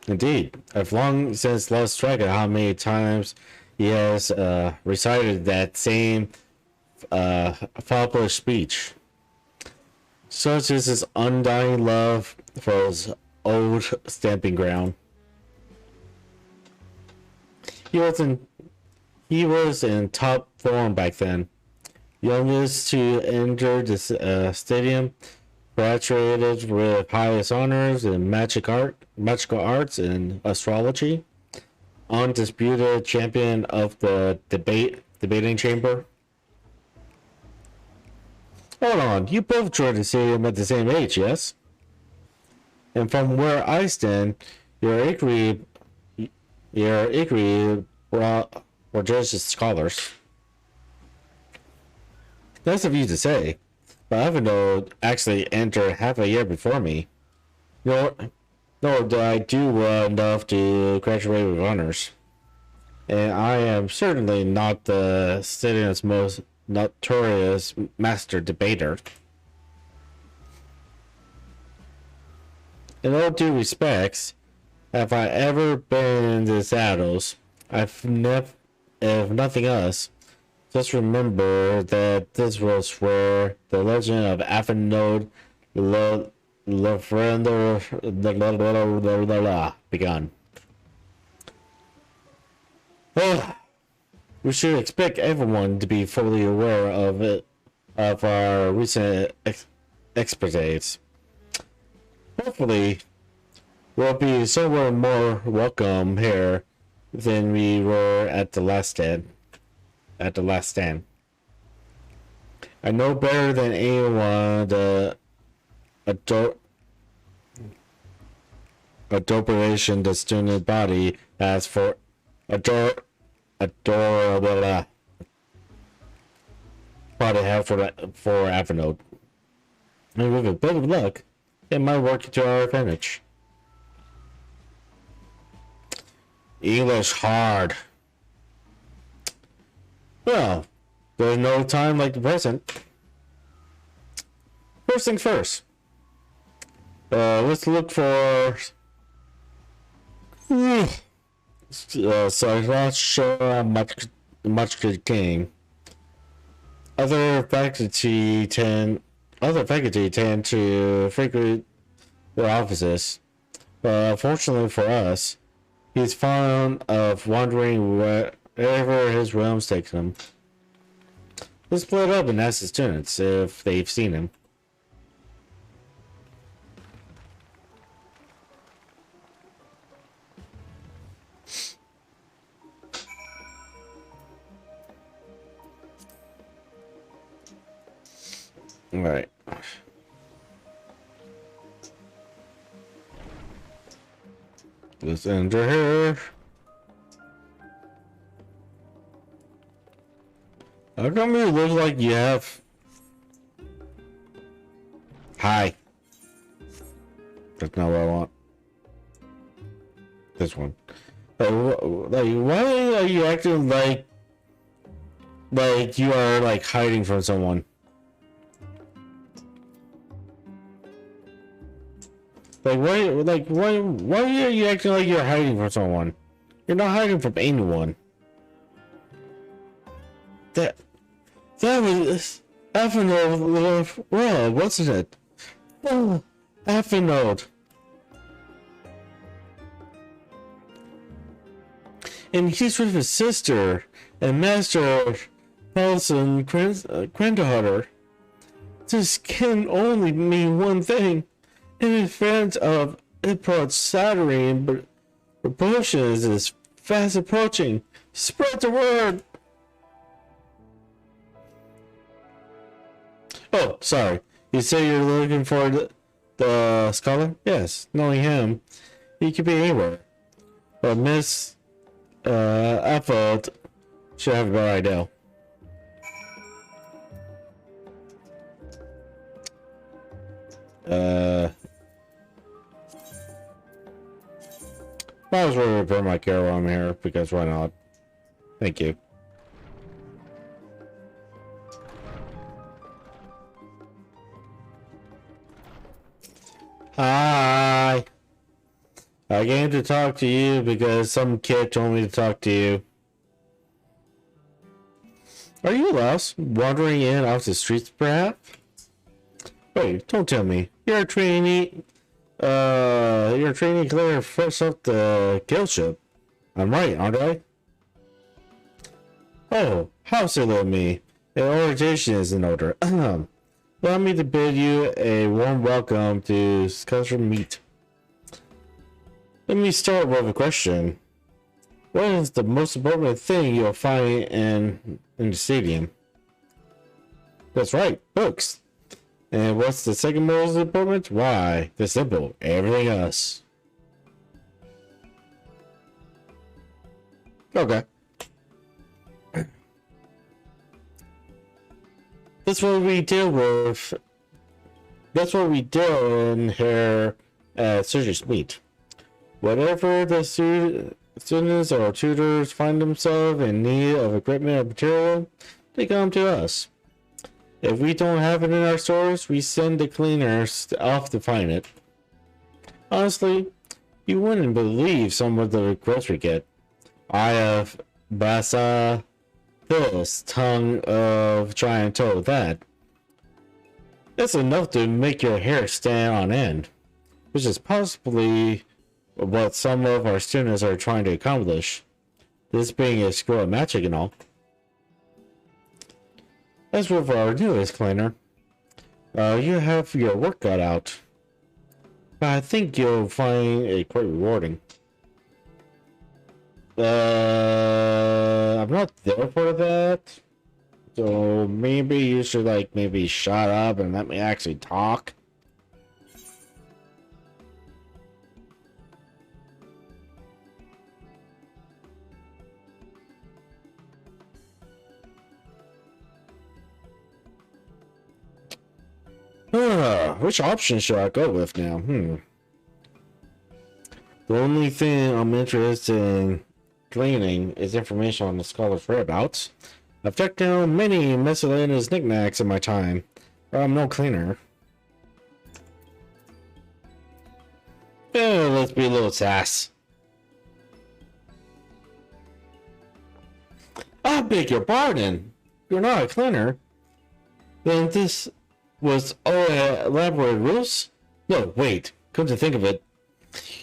Indeed, I've long since lost track of how many times he has recited that same published speech. Such is his undying love for his old stamping ground. He was in top form back then. Youngest to enter the stadium, graduated with highest honors in magical arts and astrology, undisputed champion of the debating chamber. Hold on, you both joined the stadium at the same age, yes? And from where I stand, your equally were just scholars. Nice of you to say, but Avenode actually entered half a year before me. Nor did I do well enough to graduate with honors. And I am certainly not the stadium's most notorious master debater. In all due respects, have I ever been in the saddles, if nothing else, just remember that this was where the legend of Avenode begun. We should expect everyone to be fully aware of our recent exploits. Hopefully, we'll be somewhere more welcome here than we were at the last stand. I know better than anyone the adoration the student body has for body have for Avenode. And with a bit of luck, it might work to our advantage. English hard. Well, there's no time like the present. First things first. Let's look for Sriracha much king. Other faculty tend to frequent their offices. Fortunately for us, he's fond of wandering wherever his realms take him. Let's split up and ask the students if they've seen him. Alright. Let's enter here. How come you look like you have... Hi. That's not what I want. This one. Like, why are you acting like you are like hiding from someone? Why are you acting like you're hiding from someone? You're not hiding from anyone. That was Avenode, well, wasn't it? Oh, Avenode. And he's with his sister and Master Paulson Quendahutter. This can only mean one thing. In advance of Iprod's Saturn proportions is fast approaching. Spread the word! Oh, sorry. You say you're looking for the scholar? Yes, knowing him, he could be anywhere. But Miss Apple should have a better idea. Might as well repair my car while I'm here, because why not? Thank you. Hi! I came to talk to you because some kid told me to talk to you. Are you lost? Wandering in off the streets, perhaps? Wait, don't tell me. You're a trainee clear first up the guild ship. I'm right, aren't I? Oh, how silly of me. The orientation is in order. Allow me to bid you a warm welcome to Sculpture Meet. Let me start with a question. What is the most important thing you'll find in the stadium? That's right, books. And what's the second most important? Why, the simple, everything else. Okay. That's what we deal with. That's what we do in here at Surgeons Meet. Whatever the students or tutors find themselves in need of equipment or material, they come to us. If we don't have it in our stores, we send the cleaners off to find it. Honestly, you wouldn't believe some of the requests we get. I have Basa this, tongue of giant toe that. It's enough to make your hair stand on end, which is possibly what some of our students are trying to accomplish. This being a school of magic and all. As with our newest cleaner, you have your work cut out, but I think you'll find it quite rewarding. I'm not there for that, so maybe you should maybe shut up and let me actually talk. Which option should I go with now? The only thing I'm interested in gleaning is information on the scholar's whereabouts. I've checked down many miscellaneous knickknacks in my time, but I'm no cleaner. Let's be a little sass. I beg your pardon. You're not a cleaner. Then this was all elaborate rules? No, wait. Come to think of it,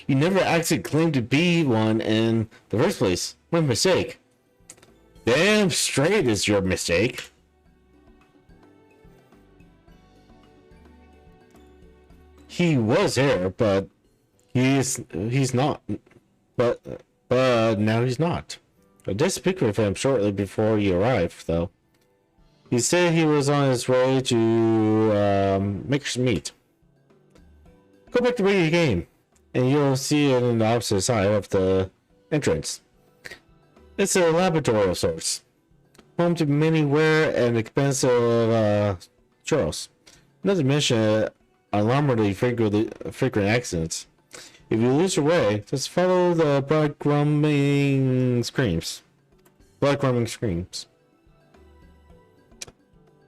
you never actually claimed to be one in the first place. My mistake. Damn straight is your mistake. He was here, but he's not. But now he's not. I did speak with him shortly before you arrived, though. He said he was on his way to make some meat. Go back to where you came, and you'll see it on the opposite side of the entrance. It's a laboratory of sorts, home to many rare and expensive churros. Not to mention alarmingly frequent accidents. If you lose your way, just follow the blood-grumbling screams.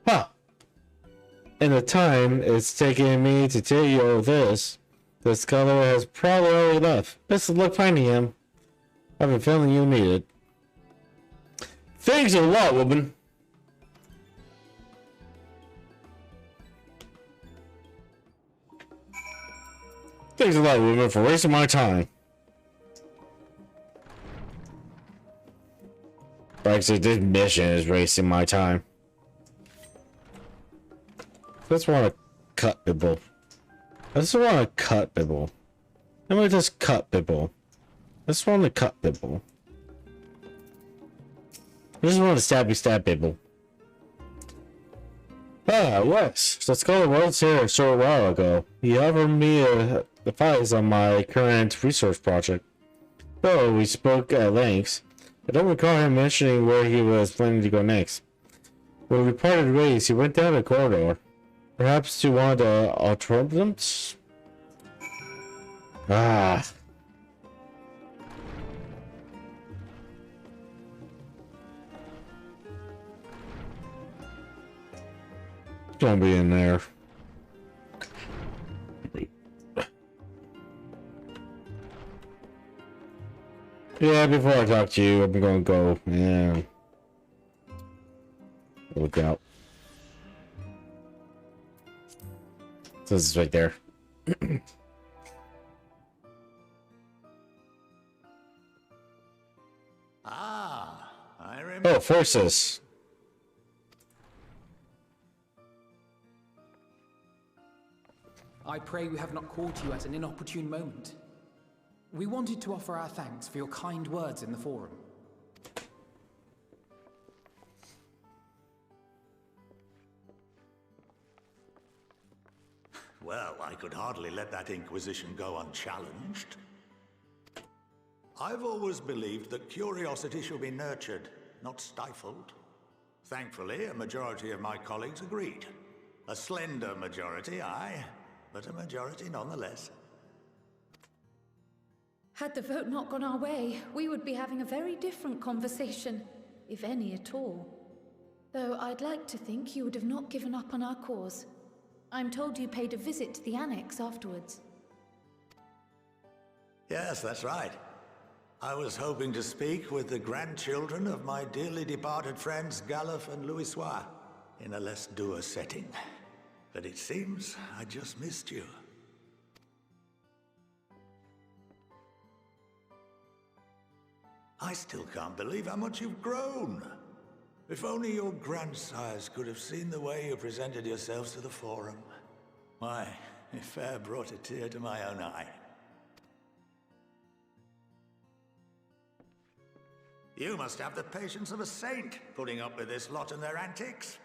Huh. In the time it's taken me to tell you all this, the scholar has probably already left. Best of luck finding him. I have a feeling you'll need it. Thanks a lot, woman. Thanks a lot, woman, for wasting my time. Actually, this mission is wasting my time. I just want to cut people. I just want to cut people. Let me just cut people. I just want to cut people. I just want to stab people. Ah, Wes. The scholar was here a short while ago. He offered me advice on my current research project. Though we spoke at length, I don't recall him mentioning where he was planning to go next. When we parted ways, he went down the corridor. Perhaps to one of the alternatives? Ah. Don't be in there. Yeah, before I talk to you, I'm gonna go. Yeah. Look out. This is right there. I remember. Oh, forces. I pray we have not caught you at an inopportune moment. We wanted to offer our thanks for your kind words in the forum. Well, I could hardly let that inquisition go unchallenged. I've always believed that curiosity should be nurtured, not stifled. Thankfully, a majority of my colleagues agreed. A slender majority, aye, but a majority nonetheless. Had the vote not gone our way, we would be having a very different conversation, if any at all. Though I'd like to think you would have not given up on our cause. I'm told you paid a visit to the annex afterwards. Yes, that's right. I was hoping to speak with the grandchildren of my dearly departed friends Galuf and Louisoix in a less dour setting. But it seems I just missed you. I still can't believe how much you've grown. If only your grandsires could have seen the way you presented yourselves to the Forum. Why, it fair brought a tear to my own eye. You must have the patience of a saint, putting up with this lot and their antics.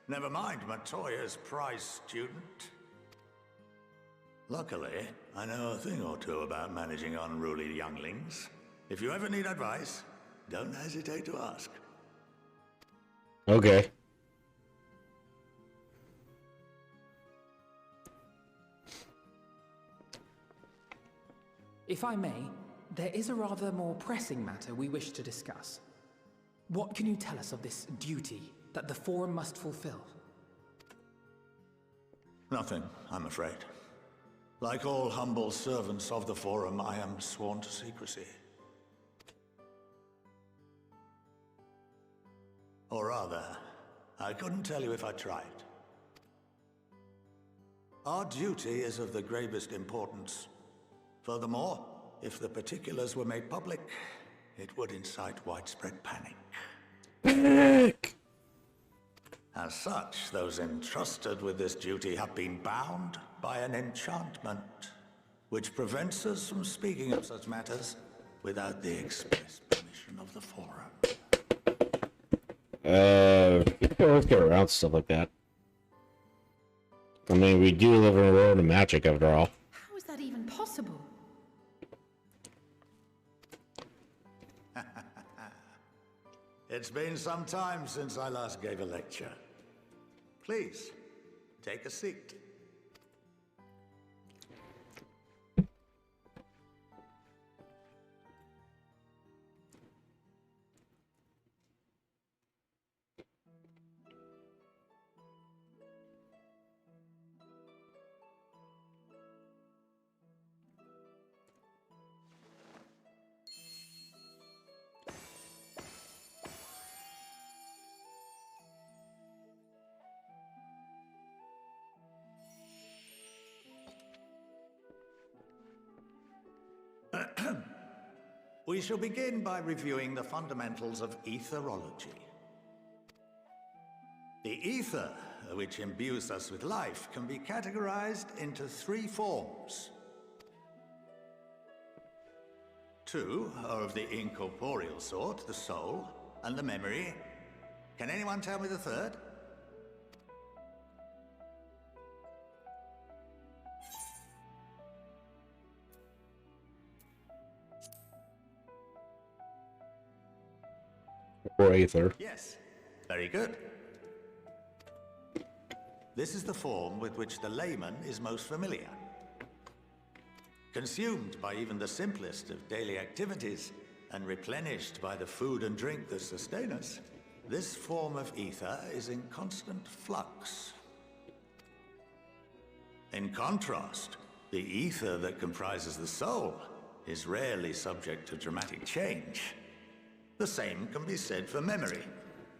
Never mind Matoya's prize student. Luckily, I know a thing or two about managing unruly younglings. If you ever need advice, don't hesitate to ask. Okay. If I may, there is a rather more pressing matter we wish to discuss. What can you tell us of this duty that the Forum must fulfill? Nothing, I'm afraid. Like all humble servants of the Forum, I am sworn to secrecy. Or rather, I couldn't tell you if I tried. Our duty is of the gravest importance. Furthermore, if the particulars were made public, it would incite widespread panic. Panic! As such, those entrusted with this duty have been bound by an enchantment, which prevents us from speaking of such matters without the express permission of the Forum. We can always get around stuff like that. I mean, we do live in a world of magic, after all. How is that even possible? It's been some time since I last gave a lecture. Please, take a seat. We shall begin by reviewing the fundamentals of etherology. The ether, which imbues us with life, can be categorized into 3 forms. 2 are of the incorporeal sort, the soul, and the memory. Can anyone tell me the third? Or Aether. Yes, very good. This is the form with which the layman is most familiar. Consumed by even the simplest of daily activities, and replenished by the food and drink that sustain us, this form of ether is in constant flux. In contrast, the ether that comprises the soul is rarely subject to dramatic change. The same can be said for memory,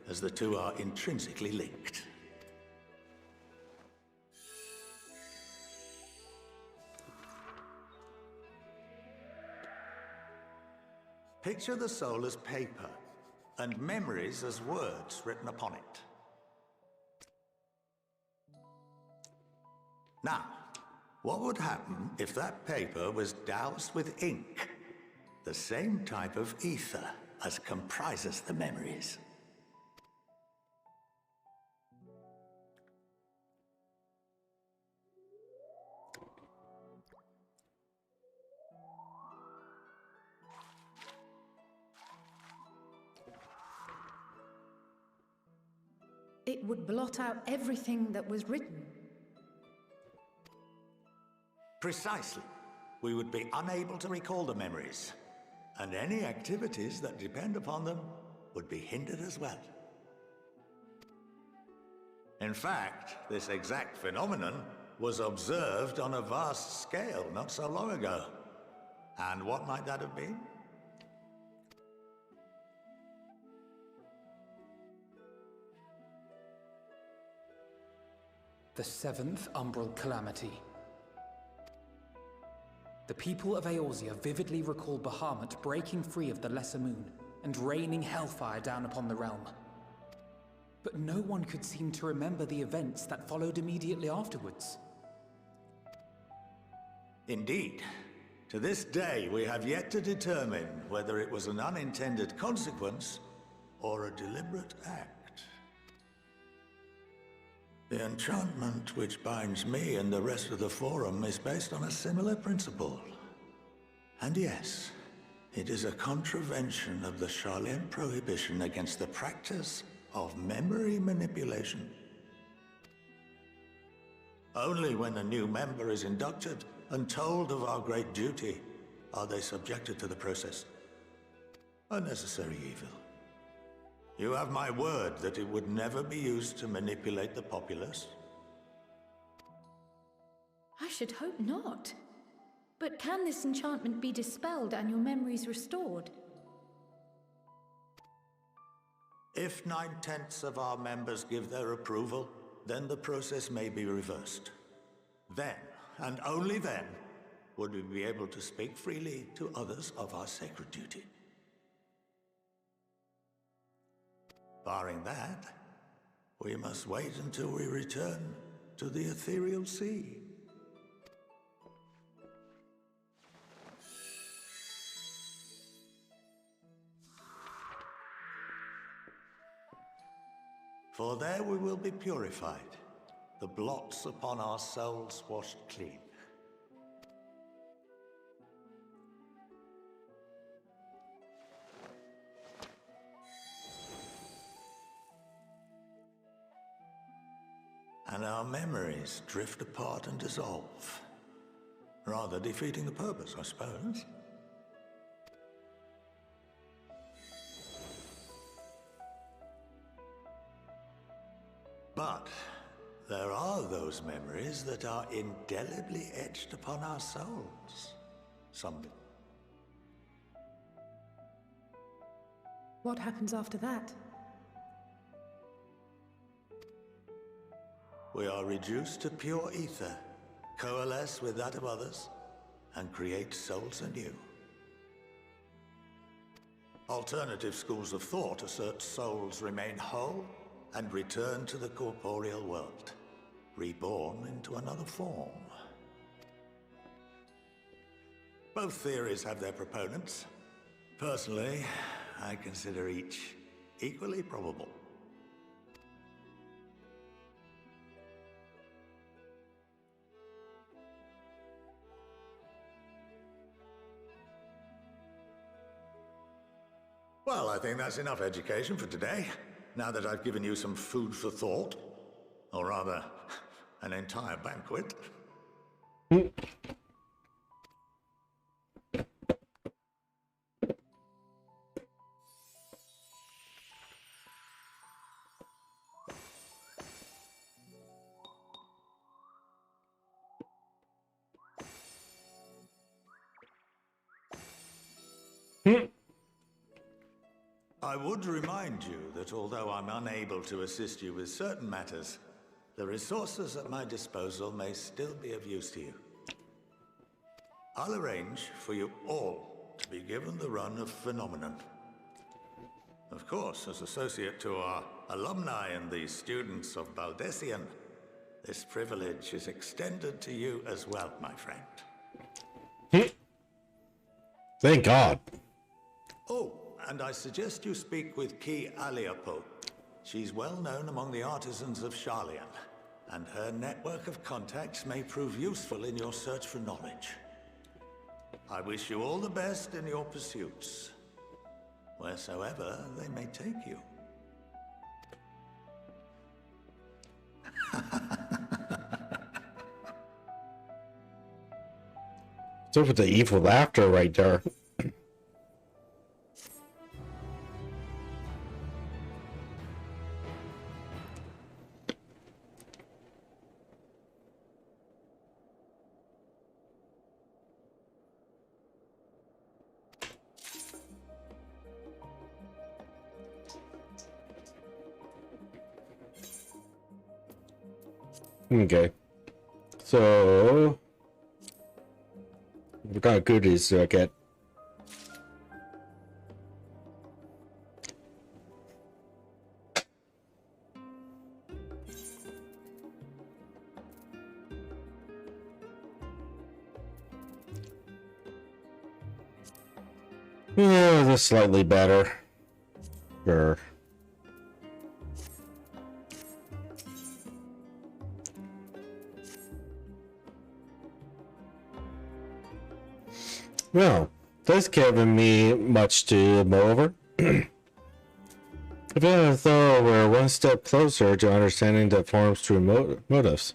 as the two are intrinsically linked. Picture the soul as paper, and memories as words written upon it. Now, what would happen if that paper was doused with ink? The same type of ether as comprises the memories. It would blot out everything that was written. Precisely. We would be unable to recall the memories, and any activities that depend upon them would be hindered as well. In fact, this exact phenomenon was observed on a vast scale not so long ago. And what might that have been? The 7th Umbral Calamity. The people of Eorzea vividly recall Bahamut breaking free of the Lesser Moon and raining hellfire down upon the realm. But no one could seem to remember the events that followed immediately afterwards. Indeed. To this day, we have yet to determine whether it was an unintended consequence or a deliberate act. The enchantment which binds me and the rest of the Forum is based on a similar principle. And yes, it is a contravention of the Sharlayan prohibition against the practice of memory manipulation. Only when a new member is inducted and told of our great duty are they subjected to the process. A necessary evil. You have my word that it would never be used to manipulate the populace? I should hope not. But can this enchantment be dispelled and your memories restored? If 9/10 of our members give their approval, then the process may be reversed. Then, and only then, would we be able to speak freely to others of our sacred duty. Barring that, we must wait until we return to the ethereal sea. For there we will be purified, the blots upon our souls washed clean. And our memories drift apart and dissolve. Rather defeating the purpose, I suppose. But there are those memories that are indelibly etched upon our souls. Some. What happens after that? We are reduced to pure ether, coalesce with that of others, and create souls anew. Alternative schools of thought assert souls remain whole and return to the corporeal world, reborn into another form. Both theories have their proponents. Personally, I consider each equally probable. Well, I think that's enough education for today, now that I've given you some food for thought. Or rather, an entire banquet. I would remind you that although I'm unable to assist you with certain matters, the resources at my disposal may still be of use to you. I'll arrange for you all to be given the run of Phenomenon. Of course, as associate to our alumni and the students of Baldessian, this privilege is extended to you as well, my friend. Thank God. Oh, and I suggest you speak with Ki Aliapo. She's well known among the artisans of Sharlayan, and her network of contacts may prove useful in your search for knowledge. I wish you all the best in your pursuits, wheresoever they may take you. It's over the evil laughter right there. Okay, so what kind of goodies do I get? Yeah, that's slightly better. Sure. Well, that's given me much to mull over. I feel as though we're one step closer to understanding the form's true motives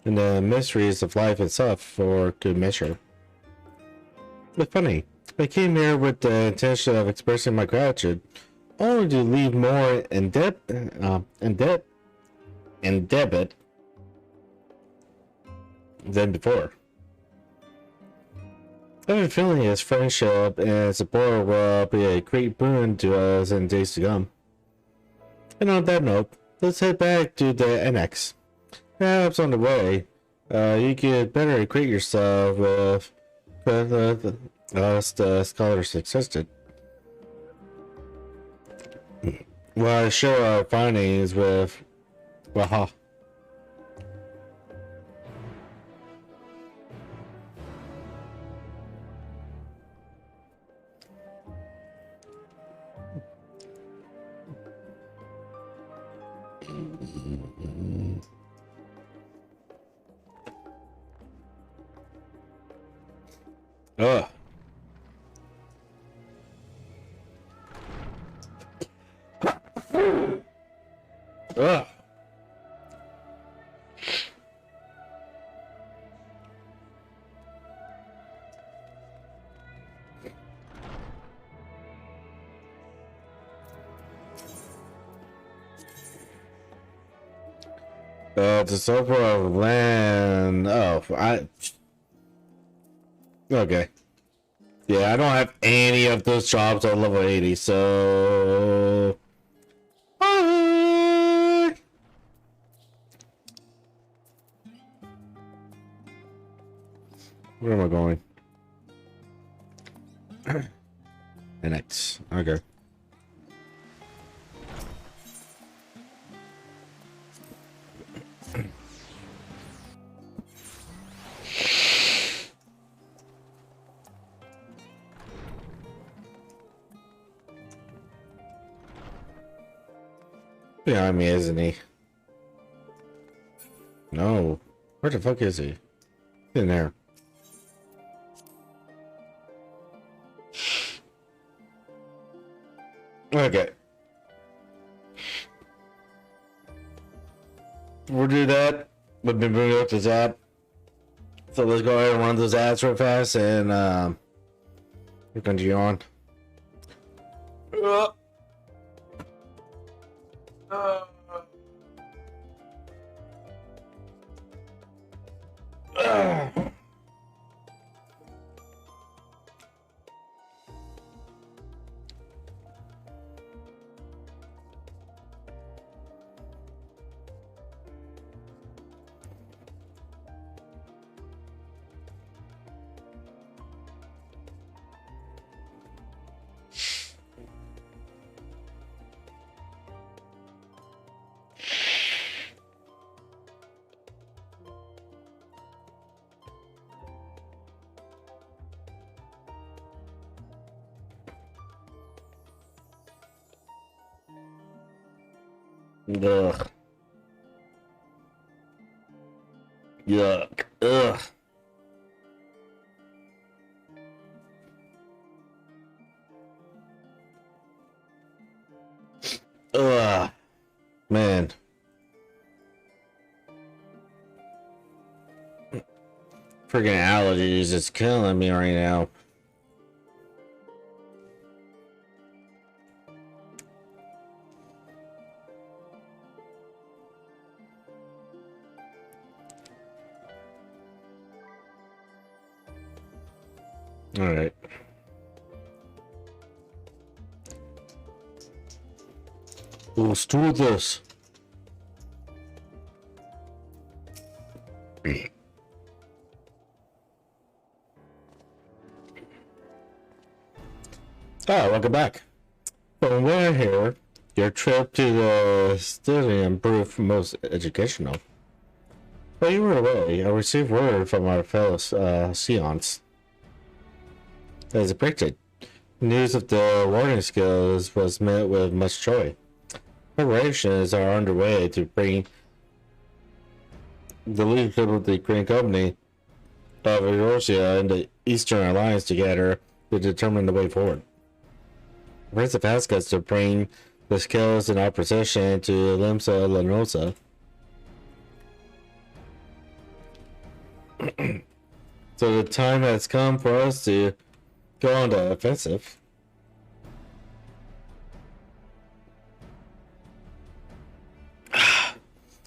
and the mysteries of life itself for good measure. But funny, I came here with the intention of expressing my gratitude, only to leave more in debit than before. I have a feeling his friendship and support will be a great boon to us in days to come. And on that note, let's head back to the annex. Perhaps on the way, you could better acquaint yourself with the scholars existed. Well, I share our findings with Waha. Ugh. Ugh. The silver of land. Oh, okay. Yeah, I don't have any of those jobs at level 80, so. Bye. Where am I going? And X. Okay. Behind me, isn't he? No. Where the fuck is he? In there. Okay. We'll do that. We've been moving up this app. So let's go ahead and run those ads real fast and we'll continue on. Ugh. Yuck. Ugh. Ugh. Man. Freaking allergies is killing me right now. All right. Let's do this. Welcome back. From where here, your trip to the stadium proved most educational. While you were away, I received word from our fellow Seance. As predicted, news of the warning skills was met with much joy. Preparations are underway to bring the leadership of the Green Company of Eurasia and the Eastern Alliance together to determine the way forward. Prince of asked us to bring the skills in our possession to Limsa Lanosa. So the time has come for us to go on the offensive.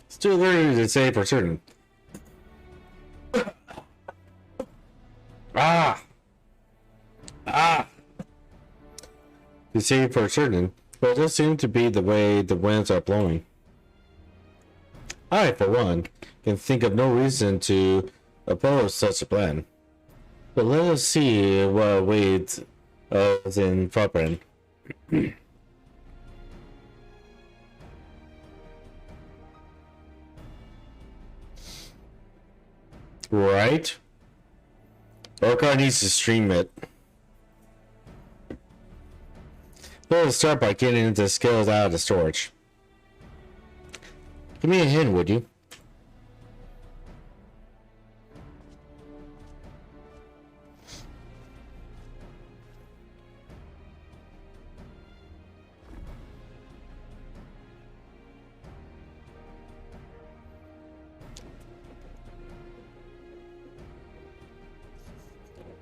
It's too early to say for certain. To say for certain, but it does seem to be the way the winds are blowing. I, for one, can think of no reason to oppose such a plan. But let us see what awaits us in Fabren. Right? Orcar needs to stream it. Let's start by getting the skills out of the storage. Give me a hint, would you?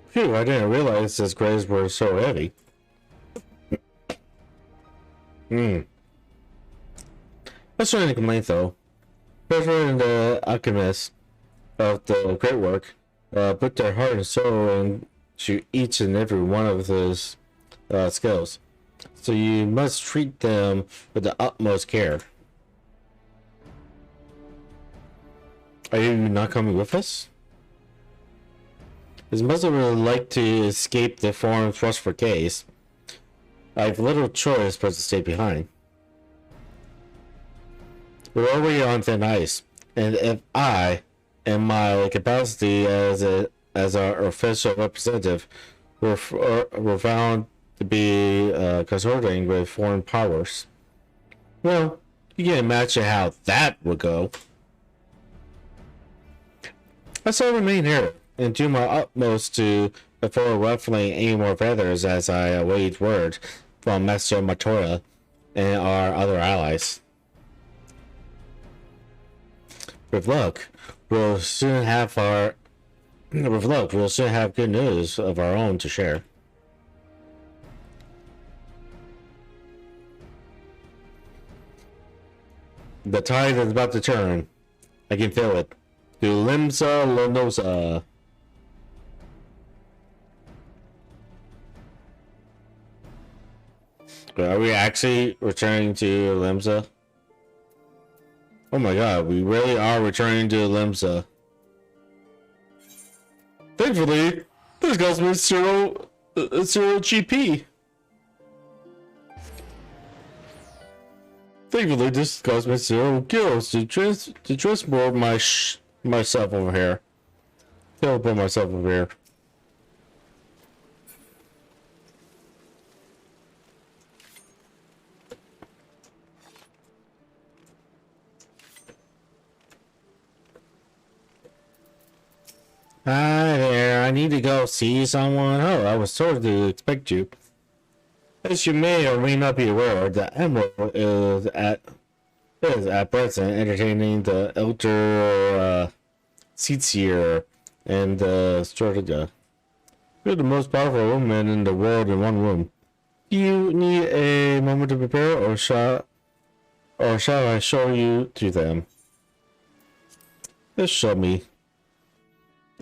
Phew, I didn't realize his grades were so heavy. That's not any complaint, though. President and the alchemists of the great work put their heart and soul into each and every one of those skills. So you must treat them with the utmost care. Are you not coming with us? As much as I would like to escape the foreign thrust for case, I have little choice but to stay behind. We're already on thin ice, and if I, in my capacity as our official representative, were found to be consorting with foreign powers, well, you can imagine how that would go. I shall remain here and do my utmost to avoid ruffling any more feathers as I await word from Master Matora and our other allies. With luck, we'll soon have good news of our own to share. The tide is about to turn. I can feel it. To Limsa Lonosa. Are we actually returning to Limsa? Oh my god, we really are returning to Limsa. Thankfully, this cost me zero GP. Thankfully, this cost me 0 kills to transport myself over here. Teleport myself over here. Hi there, I need to go see someone. Oh, I was told to expect you. As you may or may not be aware, the Emerald is at present entertaining the elder seats here and Strategia. You're the most powerful woman in the world in one room. Do you need a moment to prepare, or shall I show you to them? Just show me.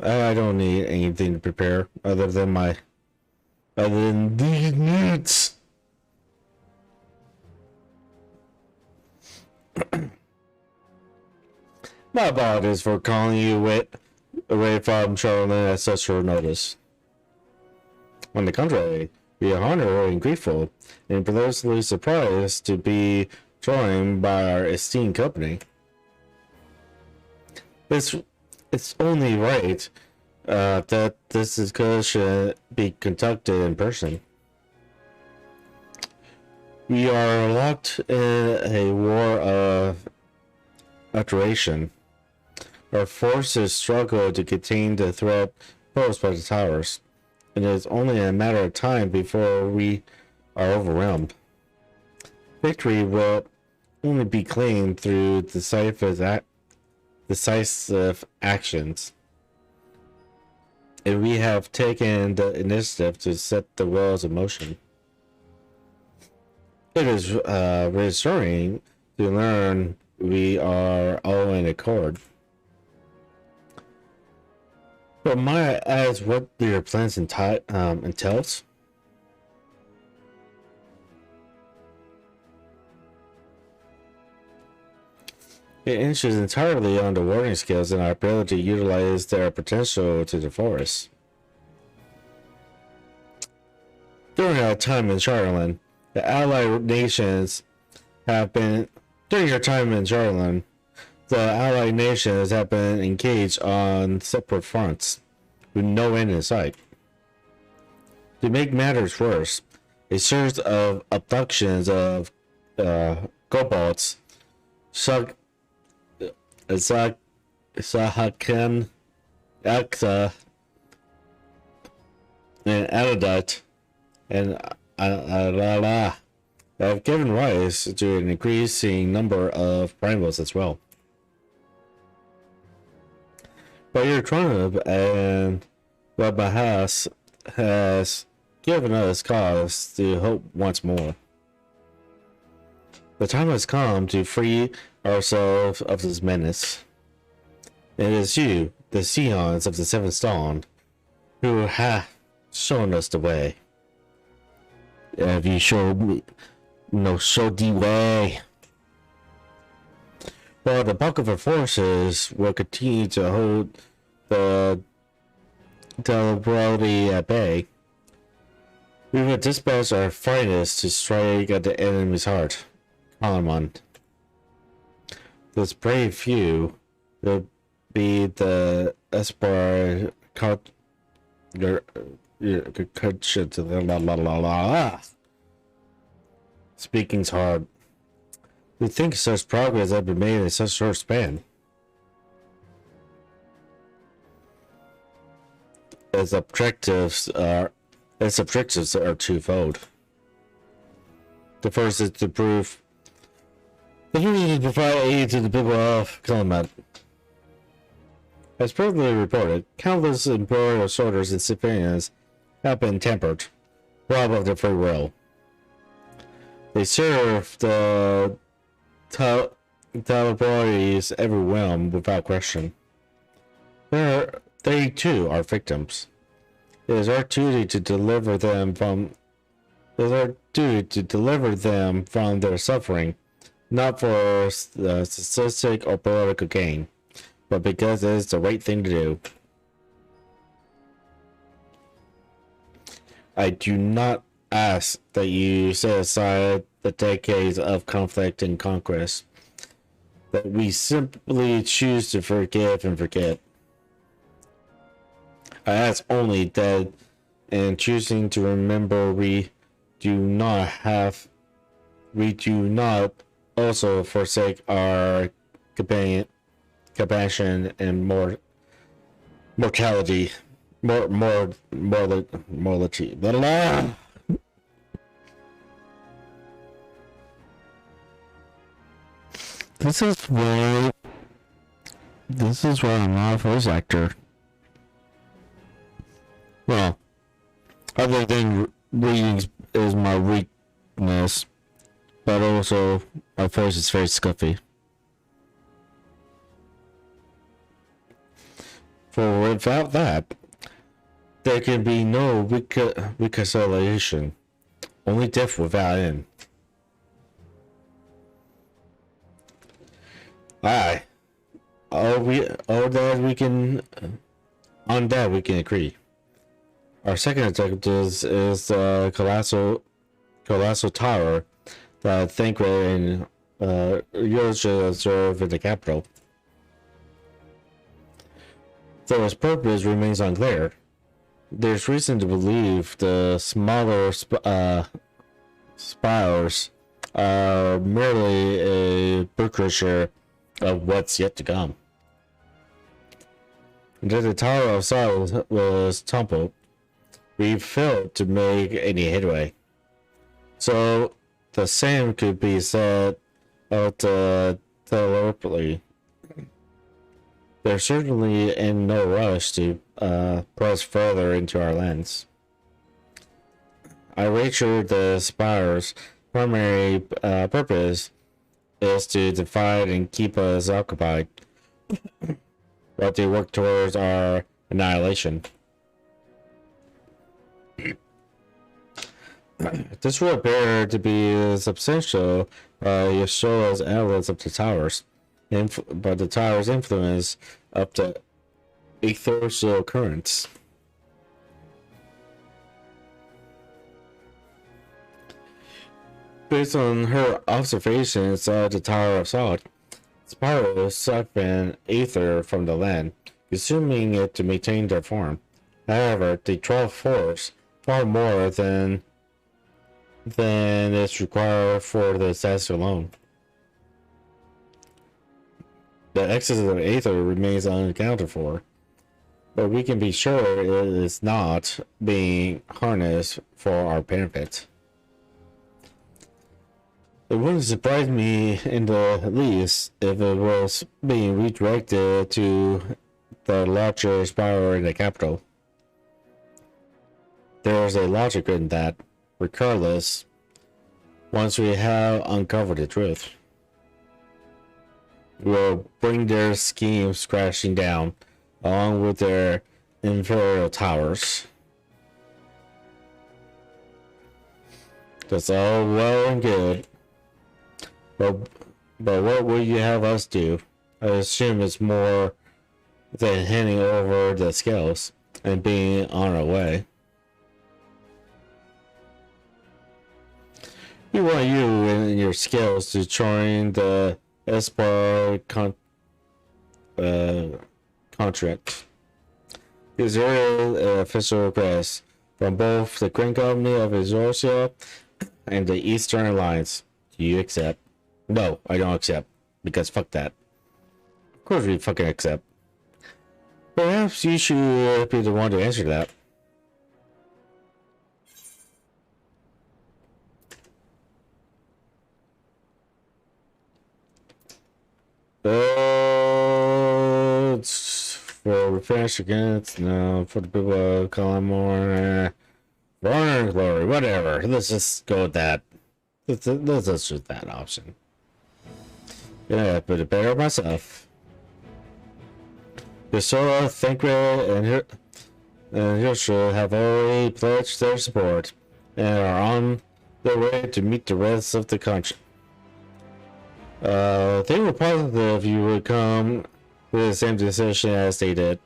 I don't need anything to prepare other than these nudes. My apologies for calling you away from Charlemagne at such short notice. On the contrary, we are honored and grateful, and pleasantly surprised to be joined by our esteemed company. It's only right that this discussion be conducted in person. We are locked in a war of alteration. Our forces struggle to contain the threat posed by the towers, and it is only a matter of time before we are overwhelmed. Victory will only be claimed through decisive actions, and we have taken the initiative to set the wheels in motion. It is reassuring to learn we are all in accord. But may I ask what your plans entails? It hinges entirely on the warding skills and our ability to utilize their potential to the forest. During our time in Charlemagne, the allied nations have been engaged on separate fronts, with no end in sight. To make matters worse, a series of abductions of kobolds Sahakan, Aksa, and Anodite, and Alala have given rise to an increasing number of primals as well. But your triumph and Wabahas has given us cause to hope once more. The time has come to free ourselves of this menace. It is you, the Seons of the Seventh Dawn, who have shown us the way. Have you showed me? No, show the way. While the bulk of our forces will continue to hold the Deliberati at bay, we will dispatch our finest to strike at the enemy's heart. Kalaman. This brave few will be the Esper Speaking's hard. To think such progress has been made in such a short span. Its objectives are twofold. The first is to prove that we need to provide aid to the people of Kalamat. As previously reported, countless imperial soldiers and civilians have been tempered, robbed of their free will. They serve the Talabaris every realm without question. They too are victims. It is our duty to deliver them from their suffering, not for statistic or political gain, but because it is the right thing to do. I do not ask that you set aside the decades of conflict and conquest, that we simply choose to forgive and forget. I ask only that in choosing to remember we do not also forsake our compassion and mortality. Morality. This is why I'm not a voice actor. Well, other than reading is my weakness, but also my voice is very scuffy. For without that, there can be no reconciliation, only death without end. Aye, on that we can agree. Our second objective is the colossal tower that Thancred and yours should observe in the capital. Though its purpose remains unclear, there's reason to believe the smaller spires are merely a precursor of what's yet to come. Until the Tower of Silence was toppled, we failed to make any headway. So the same could be said of the Telepathy. There's certainly in no rush to press further into our lands. I wager the spire's primary purpose is to divide and keep us occupied, while they work towards our annihilation. This will appear to be substantial Yeshua's analysis of the towers, but the tower's influence up to ethereal currents. Based on her observations of the Tower of Salt, spirals suck in ether from the land, consuming it to maintain their form. However, they draw force far more than is required for the test alone. The the excess of aether remains unaccounted for. But we can be sure it is not being harnessed for our benefit. It wouldn't surprise me in the least if it was being redirected to the larger spiral in the capital. There's a logic in that, regardless, once we have uncovered the truth. We'll bring their schemes crashing down, along with their imperial towers. That's all well and good. But what will you have us do? I assume it's more than handing over the scales and being on our way. We want you and your scales to join the Espar contract. These are official requests from both the Grand Company of Exorcia and the Eastern Alliance. Do you accept? No, I don't accept. Because fuck that. Of course we fucking accept. Perhaps you should be the one to answer that. It's for refresh against, no, for the people calling more, honor and glory, whatever. Let's just go with that. Let's just that option. Yeah, but it better myself. Yasora, Thancred, and Hirsha have already pledged their support and are on their way to meet the rest of the country. They were positive you would come with the same decision as they did.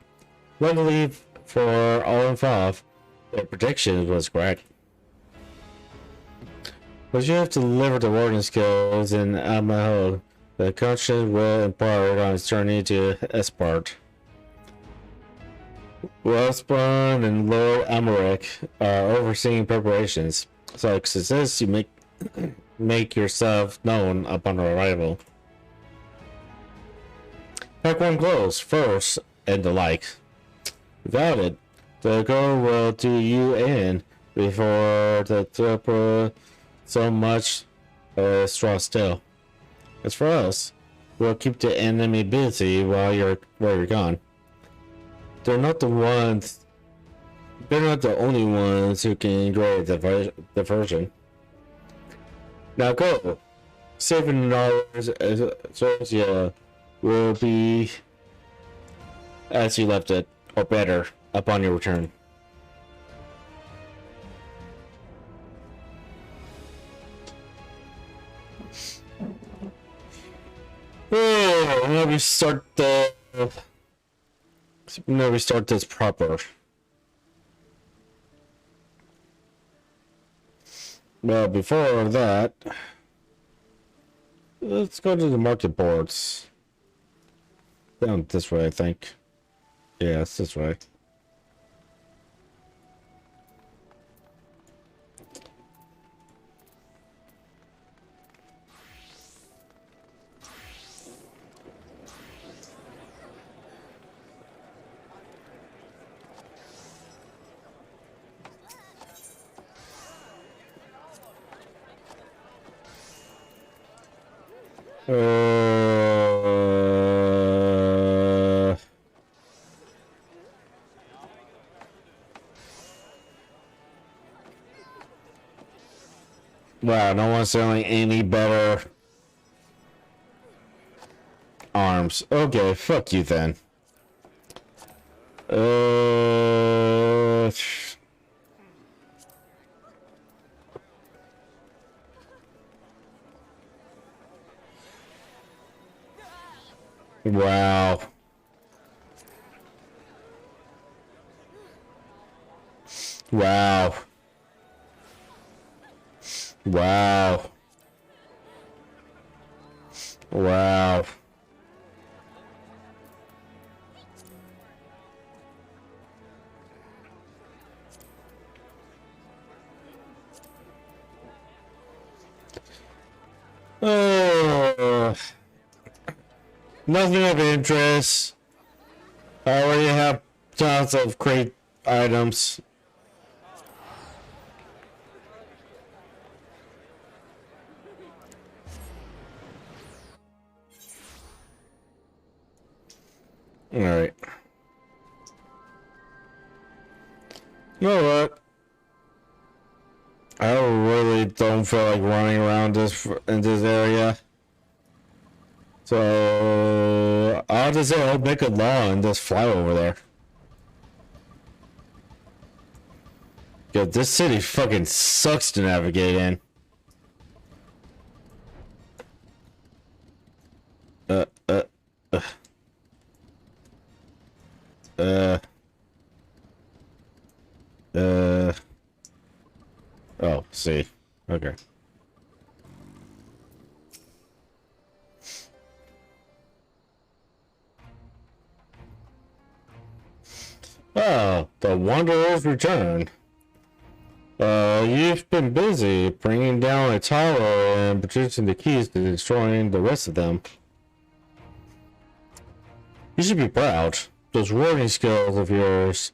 Luckily for all involved, their prediction was correct. But you have to deliver the warden skills in Amahog. The country will embark on its journey to Espart. Wellspawn and Lord Amaric are overseeing preparations, so I suggest you make yourself known upon arrival. Pack one clothes first and the like. Without it, the girl will do you in before the trooper so much straw still. As for us, we'll keep the enemy busy while you're gone. They're not the only ones who can enjoy the diversion. Now go. $7 Exorcia will be as you left it, or better, upon your return. Oh, now we start this proper. Well, before that, let's go to the market boards. Down this way, I think. Yeah, it's this way. Wow, no one's selling any better arms. Okay, fuck you then. Wow. Wow. Wow. Wow. Nothing of interest. I already have tons of great items. Alright. You know what? I really don't feel like running around in this area. So I'll just say I'll make a law and just fly over there. Yeah, this city fucking sucks to navigate in. Oh, see. Okay. Oh, the Wanderer's return. You've been busy bringing down a tower and producing the keys to destroying the rest of them. You should be proud. Those warding skills of yours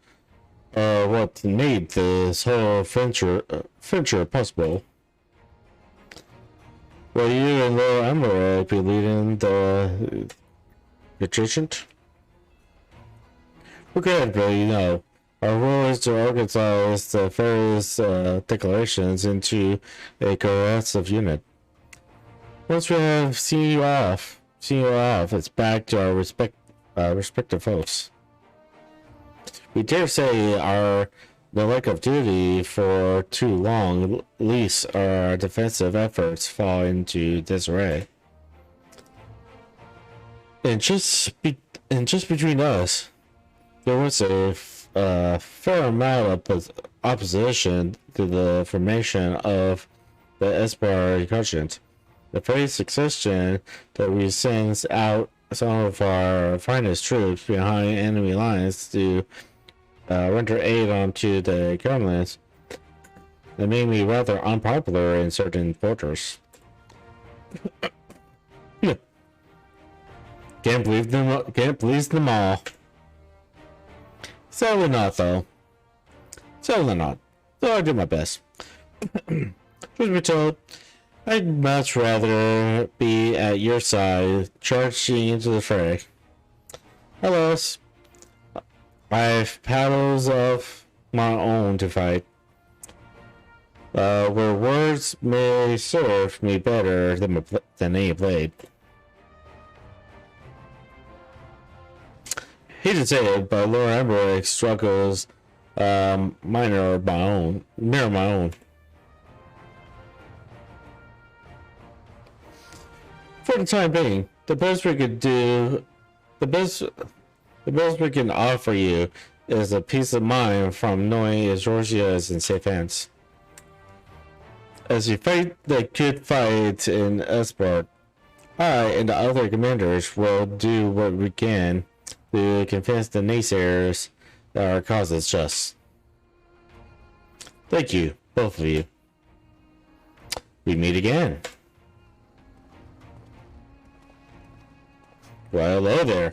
are what made this whole venture possible. Will you and Lord Emerald be leading the patrician? Regrettably, you know, our role is to organize the various declarations into a cohesive unit. Once we have seen you off, it's back to our respective hosts. We dare say the lack of duty for too long, least our defensive efforts fall into disarray. And just between us, there was a fair amount of opposition to the formation of the Esper incursion. The very suggestion that we send out some of our finest troops behind enemy lines to render aid onto the governments, that made me rather unpopular in certain quarters. Can't please them all. Sadly not, though. Sadly not. Though I do my best. Truth be told, I'd much rather be at your side, charging into the fray. Alas, I've paddles of my own to fight. Where words may serve me better than any blade. Hate to say it, but Lord Emmerich struggles mirror my own. For the time being, the best we can offer you is a peace of mind from knowing Georgia is in safe hands. As you fight the good fight in Esport, I and the other commanders will do what we can to convince the naysayers that our cause is just. Thank you, both of you. We meet again. Well, hello there.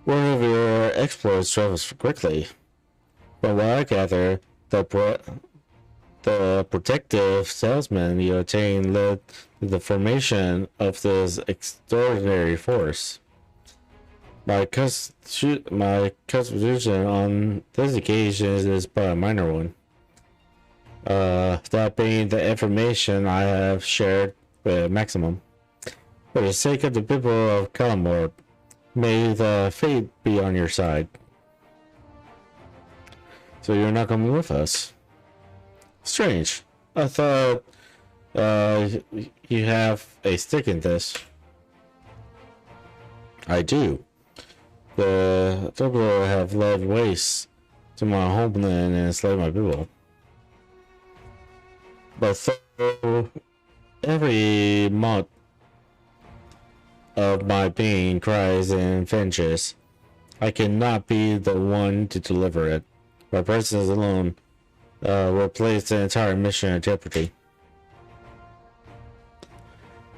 One of your exploits travels quickly. From what I gather, the protective salesman you obtained led to the formation of this extraordinary force. My constitution on this occasion is but a minor one. That being the information I have shared with Maximum. For the sake of the people of Kalamort, may the fate be on your side. So you're not coming with us? Strange. I thought you have a stick in this. I do. The Tobler have laid waste to my homeland and enslaved my people. But through every month of my being cries and vengeance, I cannot be the one to deliver it. My presence alone will place the entire mission in jeopardy.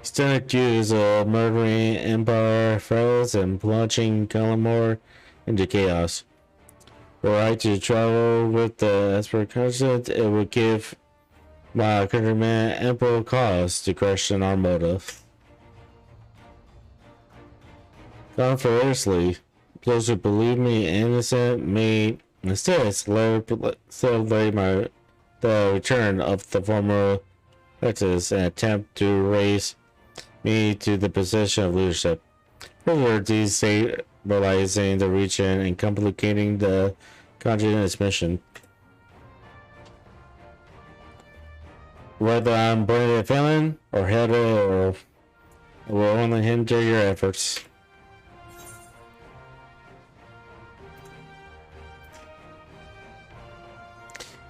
Still accused of murdering Empire foes and plunging Kalamor into chaos. Were I to travel with the Esper Constant, it would give my countrymen ample cause to question our motive. Conversely, those who believe me innocent may instead celebrate the return of the former Texas and attempt to raise me to the position of leadership, further destabilizing the region and complicating the continent's mission. Whether I'm born a villain or hero, it will only hinder your efforts.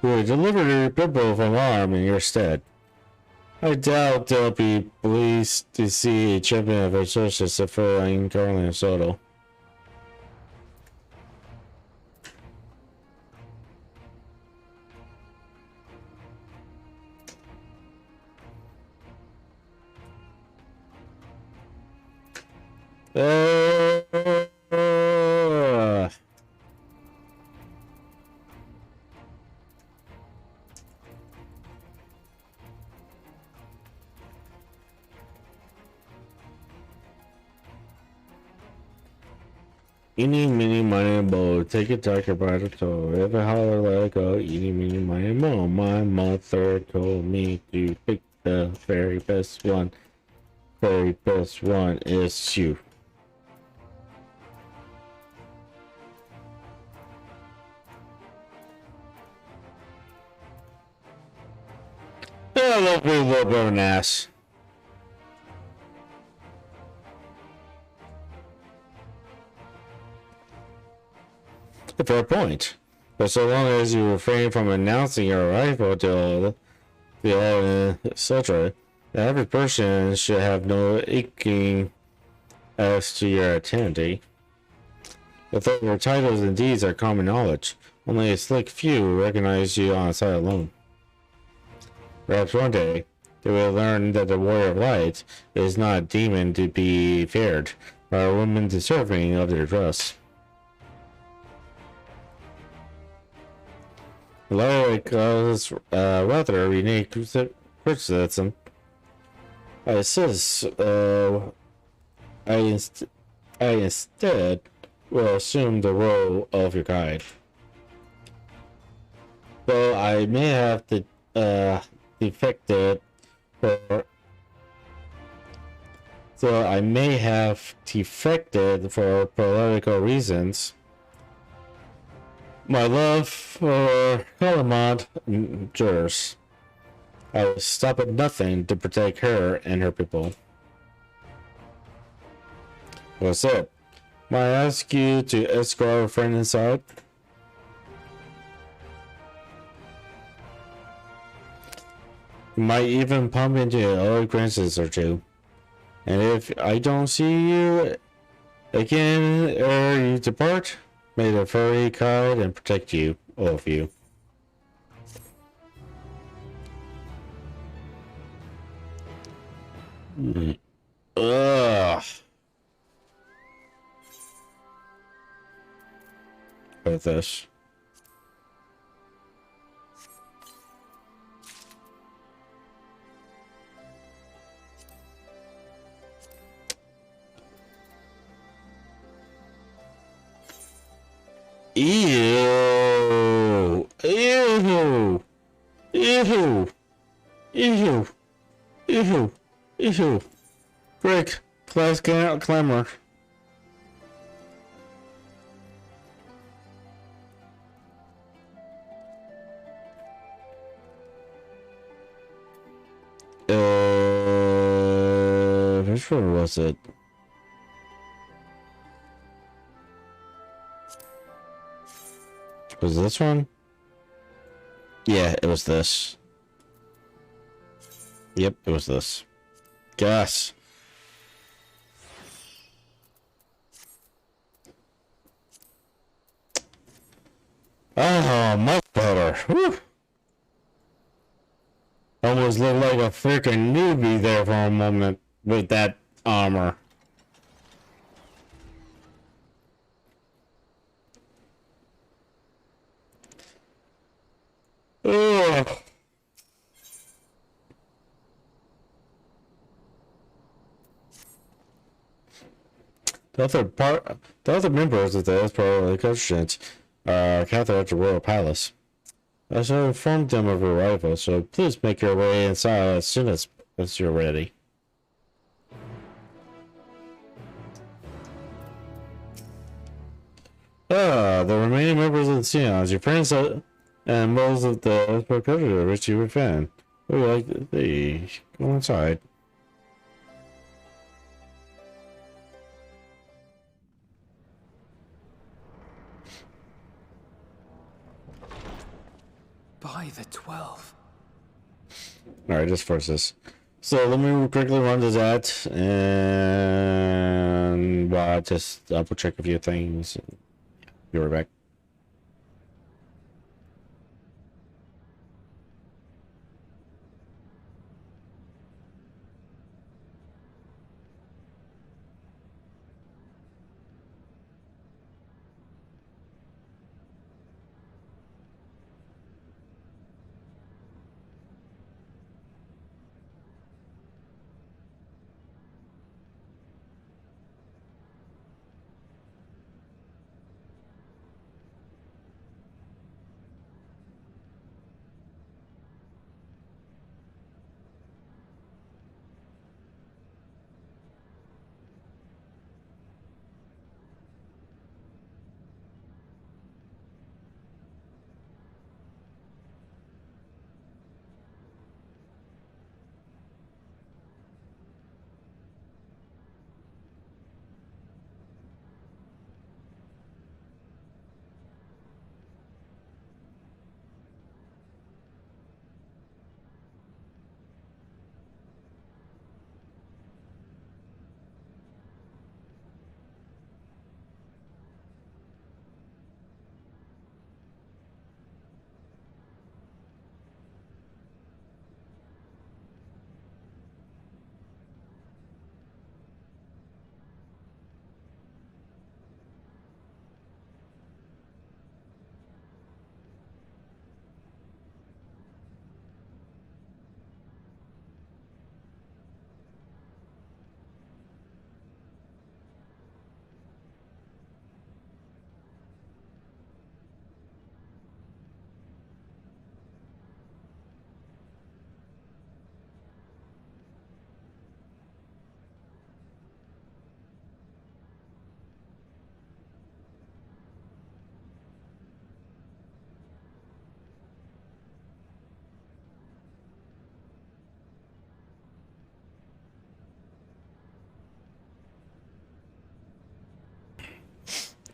We will deliver your people from harm in your stead. I doubt they'll be pleased to see a champion of a church suffer in Carolina Soto. Eeny, meeny, miny, mo, take a doctor by the toe. If I holler, let it go. Eeny, meeny, miny, mo. My mother told me to pick the very best one. Very best one is you. A little bit of an ass. A fair point. But so long as you refrain from announcing your arrival to the etc., the average person should have no aching as to your identity. Although your titles and deeds are common knowledge, only a select few recognize you on sight alone. Perhaps one day, they will learn that the Warrior of Light is not a demon to be feared, but a woman deserving of their trust. Lowe causes rather unique criticism. I insist, I instead will assume the role of your guide. Though I may have defected for political reasons, my love for Calamont endures. I will stop at nothing to protect her and her people. What's up? May I ask you to escort a friend inside? You might even pump into your acquaintances or two. And if I don't see you again ere you depart, may the furry guide and protect you, all of you. Ugh. With this. Ew. Ew. Ew. Ew. Ew. Ew. Frick. Class clamor. Which one was it? Was this one? Yeah, it was this. Yep, it was this. Gas. Oh, much better. Whew. Almost looked like a freaking newbie there for a moment. with that armor. Ugh. The other members of the Emperor Constituent are gathered at the Royal Palace. I shall inform them of your arrival, so please make your way inside as soon as you're ready. The remaining members of the Seons, your friends and most of the Emperor Constituent which you found. We would like to see. Go inside. By the 12. Alright, just forces. So let me quickly run to that and just double check a few things. Be right back.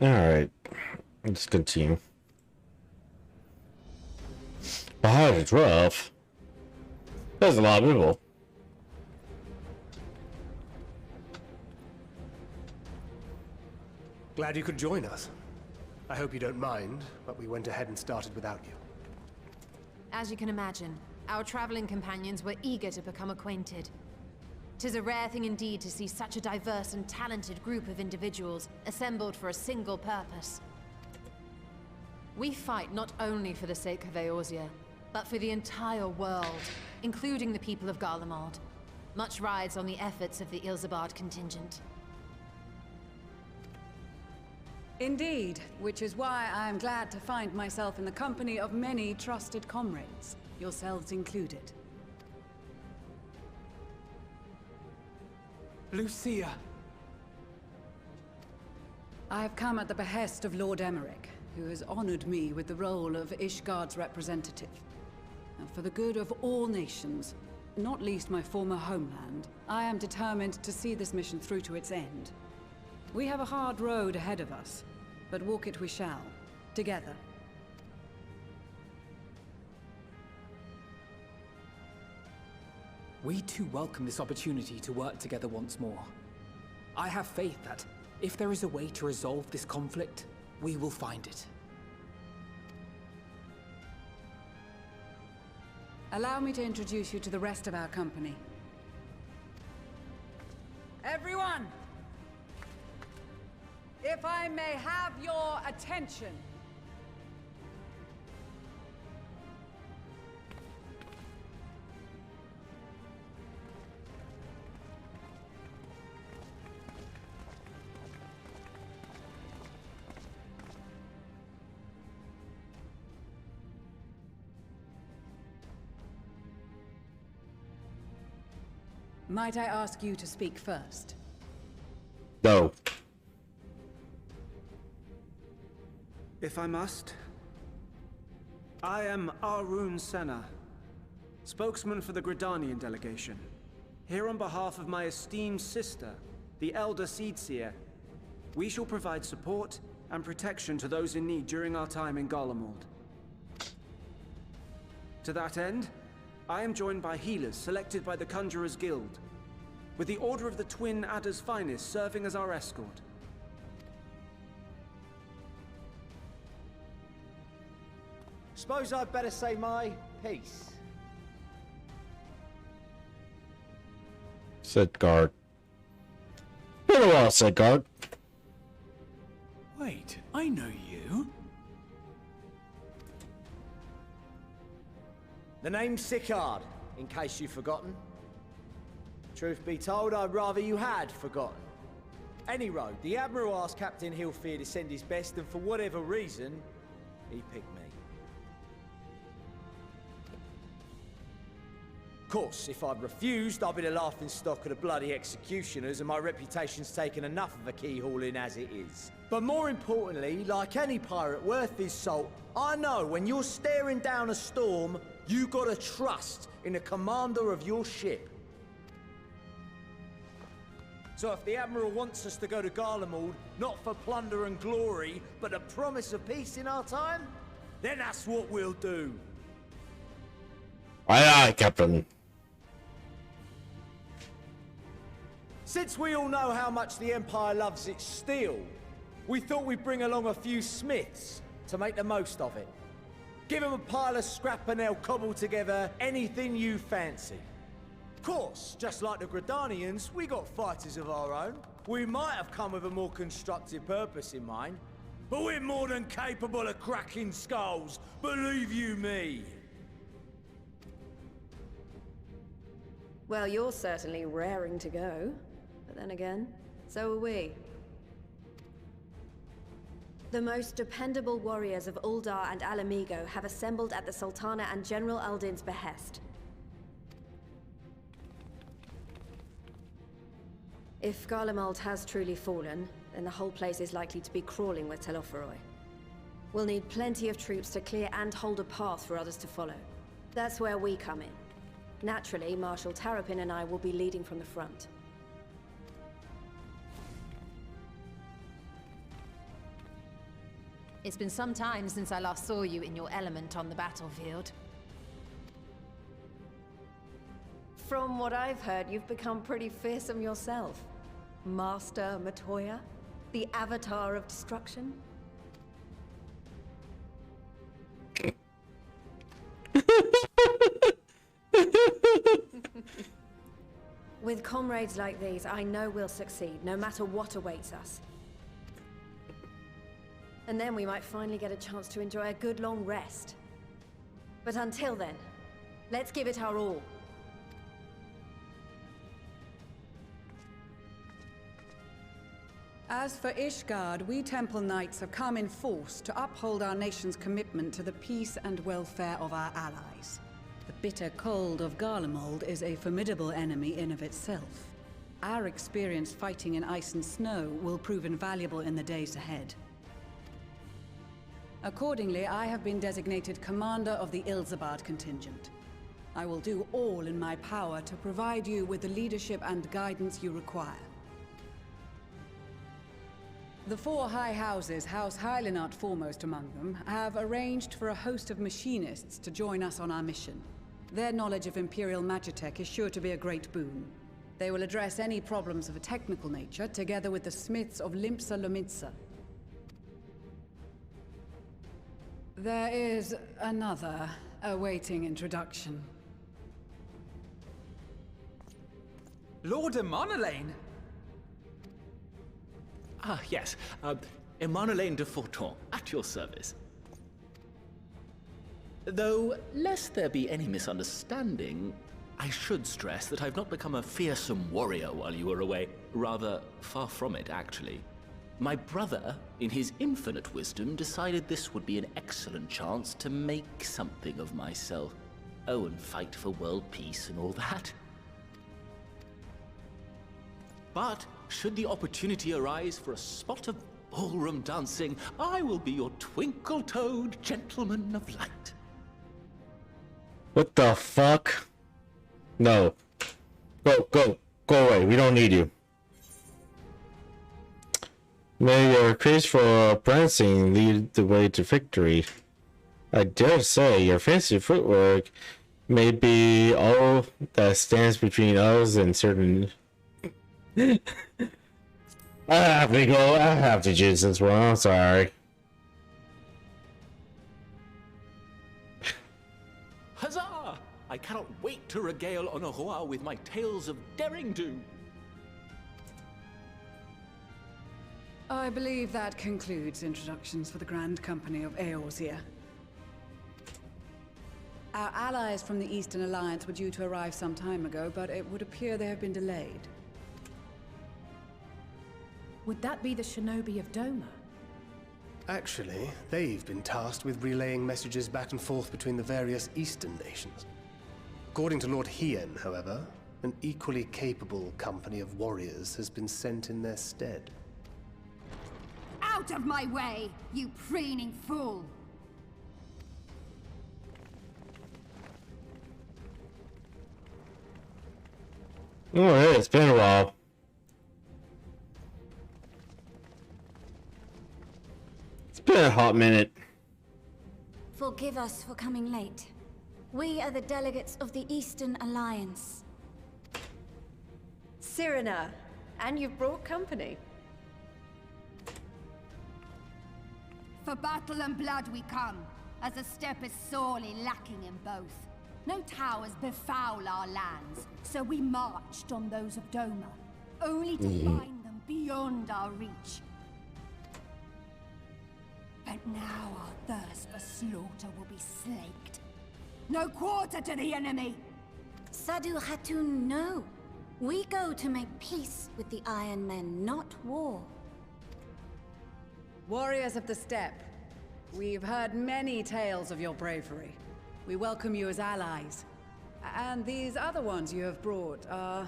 Alright, let's continue. Wow, it's rough. There's a lot of people. Glad you could join us. I hope you don't mind, but we went ahead and started without you. As you can imagine, our traveling companions were eager to become acquainted. 'Tis a rare thing indeed to see such a diverse and talented group of individuals assembled for a single purpose. We fight not only for the sake of Eorzea, but for the entire world, including the people of Garlemald. Much rides on the efforts of the Ilsabard contingent. Indeed, which is why I am glad to find myself in the company of many trusted comrades, yourselves included. Lucia! I have come at the behest of Lord Emmerich, who has honored me with the role of Ishgard's representative. And for the good of all nations, not least my former homeland, I am determined to see this mission through to its end. We have a hard road ahead of us, but walk it we shall, together. We too welcome this opportunity to work together once more. I have faith that, if there is a way to resolve this conflict, we will find it. Allow me to introduce you to the rest of our company. Everyone! If I may have your attention. Might I ask you to speak first? No. If I must. I am Arun Senna, spokesman for the Gridanian delegation. Here on behalf of my esteemed sister, the Elder Seedseer, we shall provide support and protection to those in need during our time in Garlemald. To that end, I am joined by healers selected by the Conjurers Guild, with the Order of the Twin Adder's Finest serving as our escort. Suppose I'd better say my piece. Said guard. Been a while, said guard. Wait, I know you. The name's Sicard, in case you've forgotten. Truth be told, I'd rather you had forgotten. Any road, the Admiral asked Captain Hillfear to send his best, and for whatever reason, he picked me. Of course, if I'd refused, I'd be the laughingstock of the bloody executioners, and my reputation's taken enough of a keyhauling as it is. But more importantly, like any pirate worth his salt, I know when you're staring down a storm, you gotta trust in the commander of your ship. So if the Admiral wants us to go to Garlemald, not for plunder and glory, but the promise of peace in our time, then that's what we'll do. Aye, aye, Captain. Since we all know how much the Empire loves its steel, we thought we'd bring along a few smiths to make the most of it. Give them a pile of scrap and they'll cobble together anything you fancy. Of course, just like the Gridanians, we got fighters of our own. We might have come with a more constructive purpose in mind, but we're more than capable of cracking skulls, believe you me. Well, you're certainly raring to go. But then again, so are we. The most dependable warriors of Uldar and Alamigo have assembled at the Sultana and General Aldin's behest. If Garlemald has truly fallen, then the whole place is likely to be crawling with Telophoroi. We'll need plenty of troops to clear and hold a path for others to follow. That's where we come in. Naturally, Marshal Tarapin and I will be leading from the front. It's been some time since I last saw you in your element on the battlefield. From what I've heard, you've become pretty fearsome yourself. Master Matoya, the Avatar of Destruction. With comrades like these, I know we'll succeed, no matter what awaits us. And then we might finally get a chance to enjoy a good long rest. But until then, let's give it our all. As for Ishgard, we Temple Knights have come in force to uphold our nation's commitment to the peace and welfare of our allies. The bitter cold of Garlemald is a formidable enemy in of itself. Our experience fighting in ice and snow will prove invaluable in the days ahead. Accordingly, I have been designated commander of the Ilzabard contingent. I will do all in my power to provide you with the leadership and guidance you require. The four high houses, House Hylinart foremost among them, have arranged for a host of machinists to join us on our mission. Their knowledge of Imperial Magitech is sure to be a great boon. They will address any problems of a technical nature, together with the smiths of Limpsa Lomitsa. There is another awaiting introduction. Lord Amonelane! Ah, yes. Emmanuel de Forton, at your service. Though, lest there be any misunderstanding, I should stress that I've not become a fearsome warrior while you were away. Rather, far from it, actually. My brother, in his infinite wisdom, decided this would be an excellent chance to make something of myself. Oh, and fight for world peace and all that. But, should the opportunity arise for a spot of ballroom dancing, I will be your twinkle-toed gentleman of light. What the fuck? No. Go away. We don't need you. May your craze for prancing lead the way to victory. I dare say your fancy footwork may be all that stands between us and certain... I have to go. I have to choose this one. I'm sorry. Huzzah! I cannot wait to regale Honoroa with my tales of derring-do. I believe that concludes introductions for the Grand Company of Eorzea. Our allies from the Eastern Alliance were due to arrive some time ago, but it would appear they have been delayed. Would that be the shinobi of Doma? Actually, they've been tasked with relaying messages back and forth between the various Eastern nations. According to Lord Hien, however, an equally capable company of warriors has been sent in their stead. Out of my way, you preening fool! Oh, hey, it's been a while. It's been a hot minute. Forgive us for coming late. We are the delegates of the Eastern Alliance. Cyrena, and you've brought company. For battle and blood we come, as a step is sorely lacking in both. No towers befoul our lands, so we marched on those of Doma, only to find them beyond our reach. But now our thirst for slaughter will be slaked. No quarter to the enemy! Sadu Hatun, no. We go to make peace with the Iron Men, not war. Warriors of the Steppe, we've heard many tales of your bravery. We welcome you as allies. And these other ones you have brought are...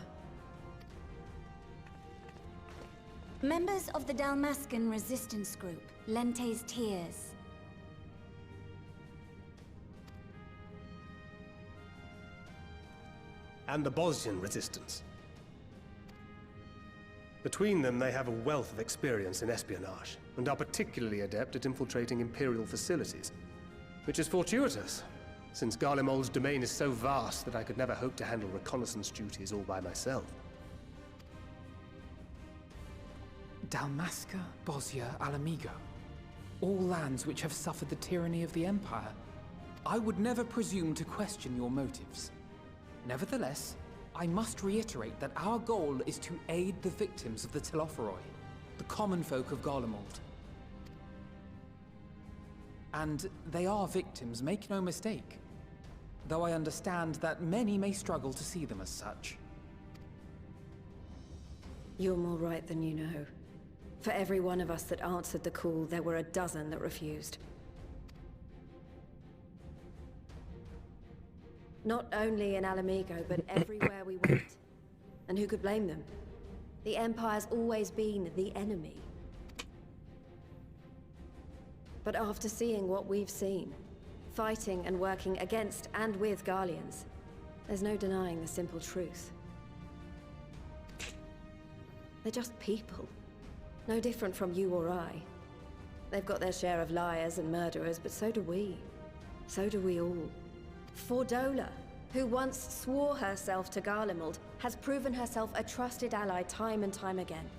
Members of the Dalmascan resistance group, Lente's Tears. And the Bosnian resistance. Between them, they have a wealth of experience in espionage, and are particularly adept at infiltrating Imperial facilities. Which is fortuitous, since Garlemald's domain is so vast that I could never hope to handle reconnaissance duties all by myself. Dalmasca, Bosnia, Alamigo. All lands which have suffered the tyranny of the Empire. I would never presume to question your motives. Nevertheless, I must reiterate that our goal is to aid the victims of the Telophoroi, the common folk of Garlemald. And they are victims, make no mistake. Though I understand that many may struggle to see them as such. You're more right than you know. For every one of us that answered the call, there were a dozen that refused. Not only in Alamigo, but everywhere we went. And who could blame them? The Empire's always been the enemy. But after seeing what we've seen, fighting and working against and with Garleans, there's no denying the simple truth. They're just people. No different from you or I. They've got their share of liars and murderers, but so do we. So do we all. Fordola, who once swore herself to Garlemald, has proven herself a trusted ally time and time again.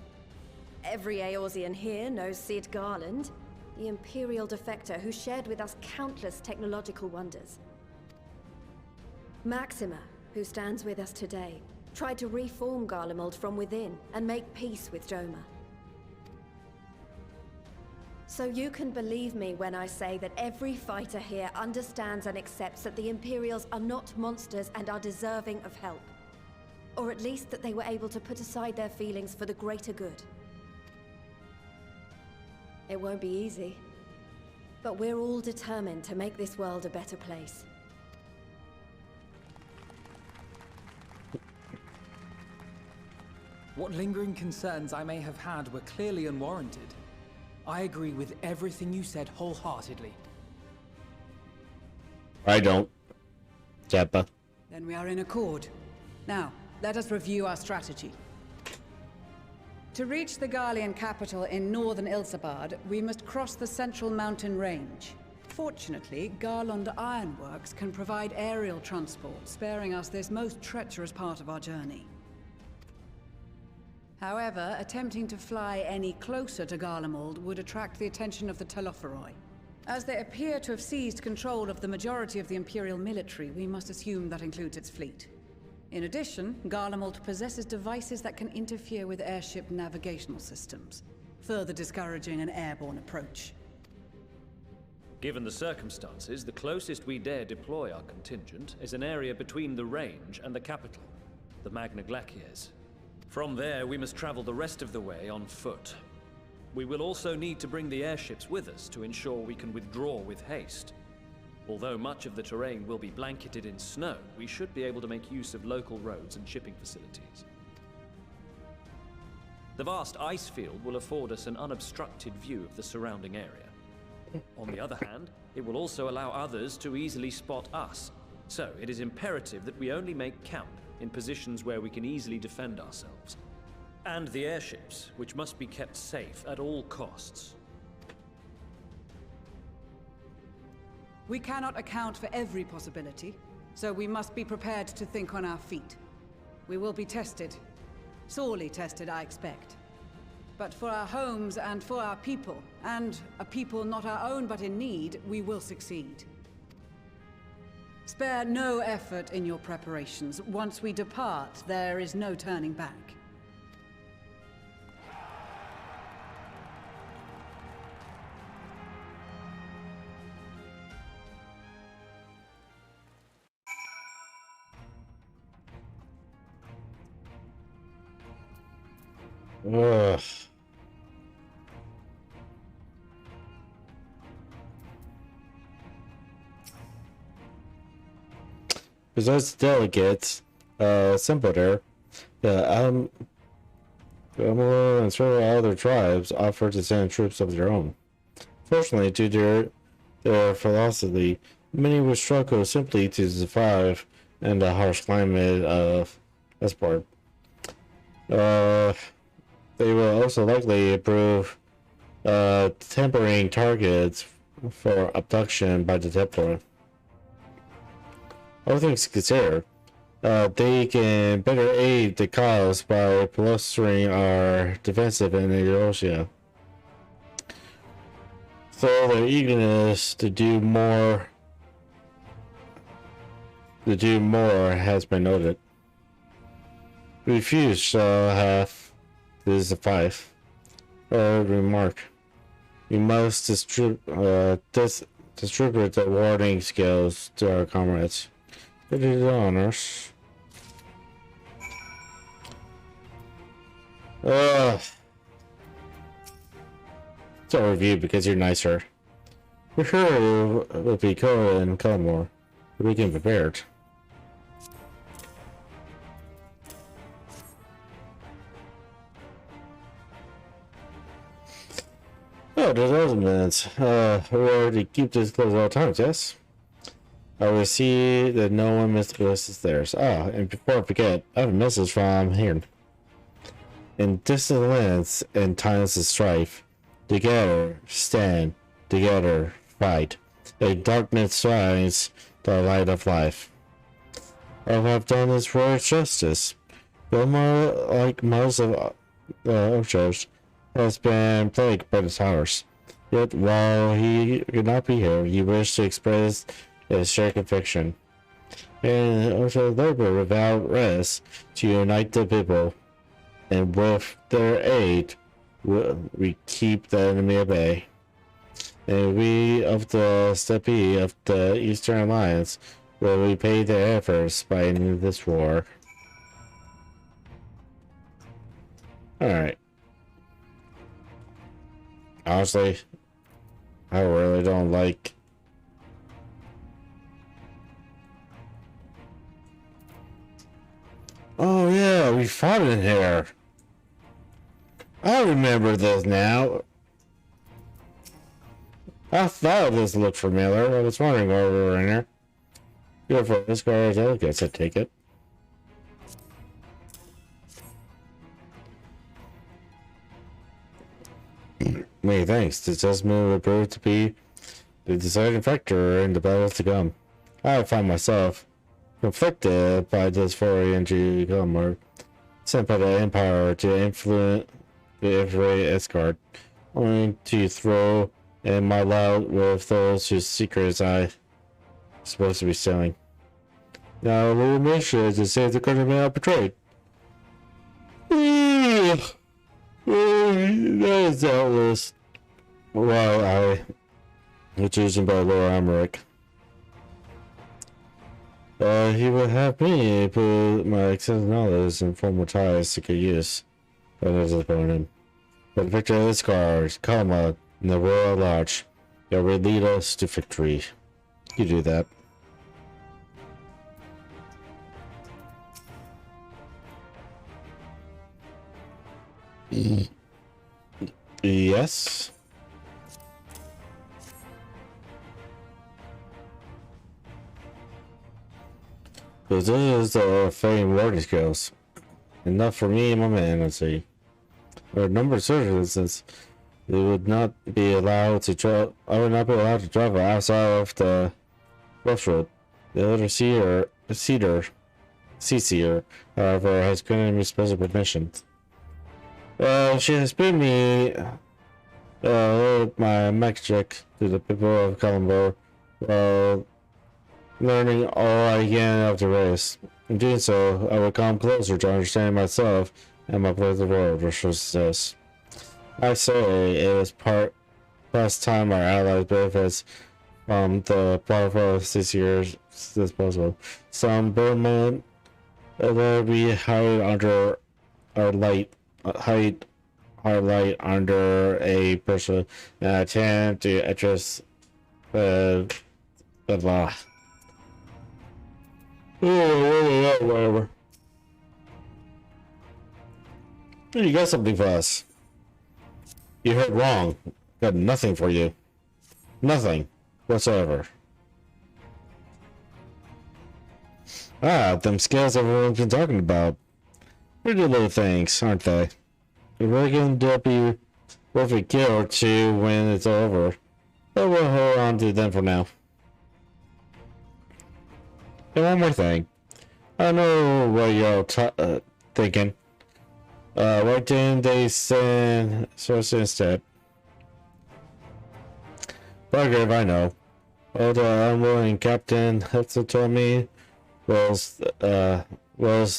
Every Eorzean here knows Cid Garland, the Imperial defector who shared with us countless technological wonders. Maxima, who stands with us today, tried to reform Garlemald from within and make peace with Doma. So you can believe me when I say that every fighter here understands and accepts that the Imperials are not monsters and are deserving of help. Or at least that they were able to put aside their feelings for the greater good. It won't be easy, but we're all determined to make this world a better place. What lingering concerns I may have had were clearly unwarranted. I agree with everything you said wholeheartedly. I don't. Jeppa. Then we are in accord. Now, let us review our strategy. To reach the Garlean capital in northern Ilsabard, we must cross the central mountain range. Fortunately, Garlond Ironworks can provide aerial transport, sparing us this most treacherous part of our journey. However, attempting to fly any closer to Garlemald would attract the attention of the Telophoroi. As they appear to have seized control of the majority of the Imperial military, we must assume that includes its fleet. In addition, Garlemald possesses devices that can interfere with airship navigational systems, further discouraging an airborne approach. Given the circumstances, the closest we dare deploy our contingent is an area between the range and the capital, the Magna Glaciers. From there, we must travel the rest of the way on foot. We will also need to bring the airships with us to ensure we can withdraw with haste. Although much of the terrain will be blanketed in snow, we should be able to make use of local roads and shipping facilities. The vast ice field will afford us an unobstructed view of the surrounding area. On the other hand, it will also allow others to easily spot us, so it is imperative that we only make camp in positions where we can easily defend ourselves. And the airships, which must be kept safe at all costs. We cannot account for every possibility, so we must be prepared to think on our feet. We will be tested. Sorely tested, I expect. But for our homes and for our people, and a people not our own but in need, we will succeed. Spare no effort in your preparations. Once we depart, there is no turning back. Ugh. Besides delegates, Simpleter, the Amor and several other tribes offered to send troops of their own. Fortunately, due to their philosophy, many would struggle simply to survive in the harsh climate of Esport. They will also likely approve tempering targets for abduction by the Templar. All things considered, they can better aid the cause by bolstering our defensive in Eurasia. So their eagerness to do more has been noted. Refuse shall have this suffice. Remark. We must distribute the warding skills to our comrades. It is honors. It's a review because you're nicer. We're sure it will be cold and Culmore. We can prepared. Oh, there's elements. Or to keep this close at all times, yes? I will see that no one misses theirs. Ah, and before I forget, I have a message from here. In distant lands and times of strife, together stand, together fight. A darkness shines the light of life. I have done this for justice. Belmar, like most of Ochos, has been plagued by the towers. Yet while he could not be here, he wished to express his shared conviction, and also labor without rest to unite the people, and with their aid we keep the enemy at bay. and we of the Steppe of the Eastern Alliance will repay their efforts by ending this war. Alright. Honestly, I really don't like... Oh yeah, we fought in here. I remember this now. I thought this looked familiar. I was wondering why we were in here. Good for this guy, delegates, I take it. Many thanks. This assessment will prove to be the deciding factor in the battles to come. I find myself conflicted by this foreign to come, or sent by the Empire to influence the infiltrate Escort, only to throw in my lot with those whose secrets I'm supposed to be selling. Now, a little mission to save the countrymen I betrayed. That is doubtless why I was chosen by Lord Emmerich. He would have me put my extensive knowledge and formal ties to good use. But there's a opponent. But the victory of this card, comma, and the world at large, it will lead us to victory. You do that. Yes. But this is the fame warding skills. Enough for me and my man, let's see. There are a number of circumstances they would not be allowed to travel. I would not be allowed to travel outside of the West Road. The other Seer, however, has granted me special permission. She has given me my magic to the people of Colombo while learning all I can of the race. In doing so, I will come closer to understanding myself and my place in the world, which was this. I say it is past time our allies benefits from the powerful 6 years disposal. Some Burman will be hide under our light under a person and attempt to address blah. Whatever. You got something for us. You heard wrong. Got nothing for you. Nothing whatsoever. Them skills everyone's been talking about. Pretty little things, aren't they? We're really going to be worth a kill or two when it's over. But we'll hold on to them for now. And one more thing. I know what you're thinking. Why didn't they send source instead? Bugger if I know. Well, the unwilling captain also told me was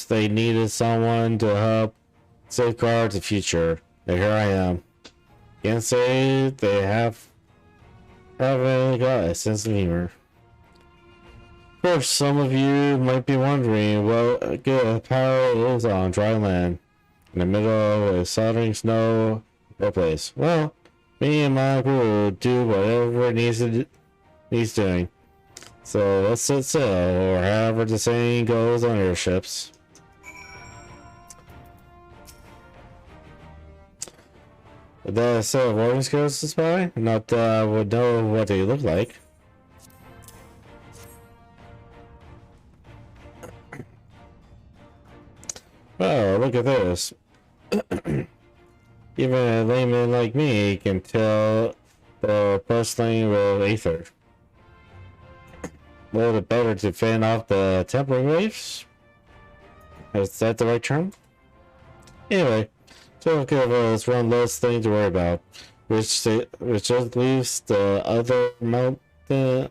they needed someone to help safeguard the future. And here I am. Can't say they haven't got a sense of humor. Of course, some of you might be wondering what good power is on dry land in the middle of a soldering snow place. Well, me and my crew will do whatever it needs doing. So let's set sail, or however the saying goes on airships. The set of warning skills to spy? Not that I would know what they look like. Oh, look at this. Even a layman like me can tell the bustling with Aether. A little bit better to fend off the tempering waves? Is that the right term? Anyway, so okay, well, it's one less thing to worry about. Which just leaves the other mountain.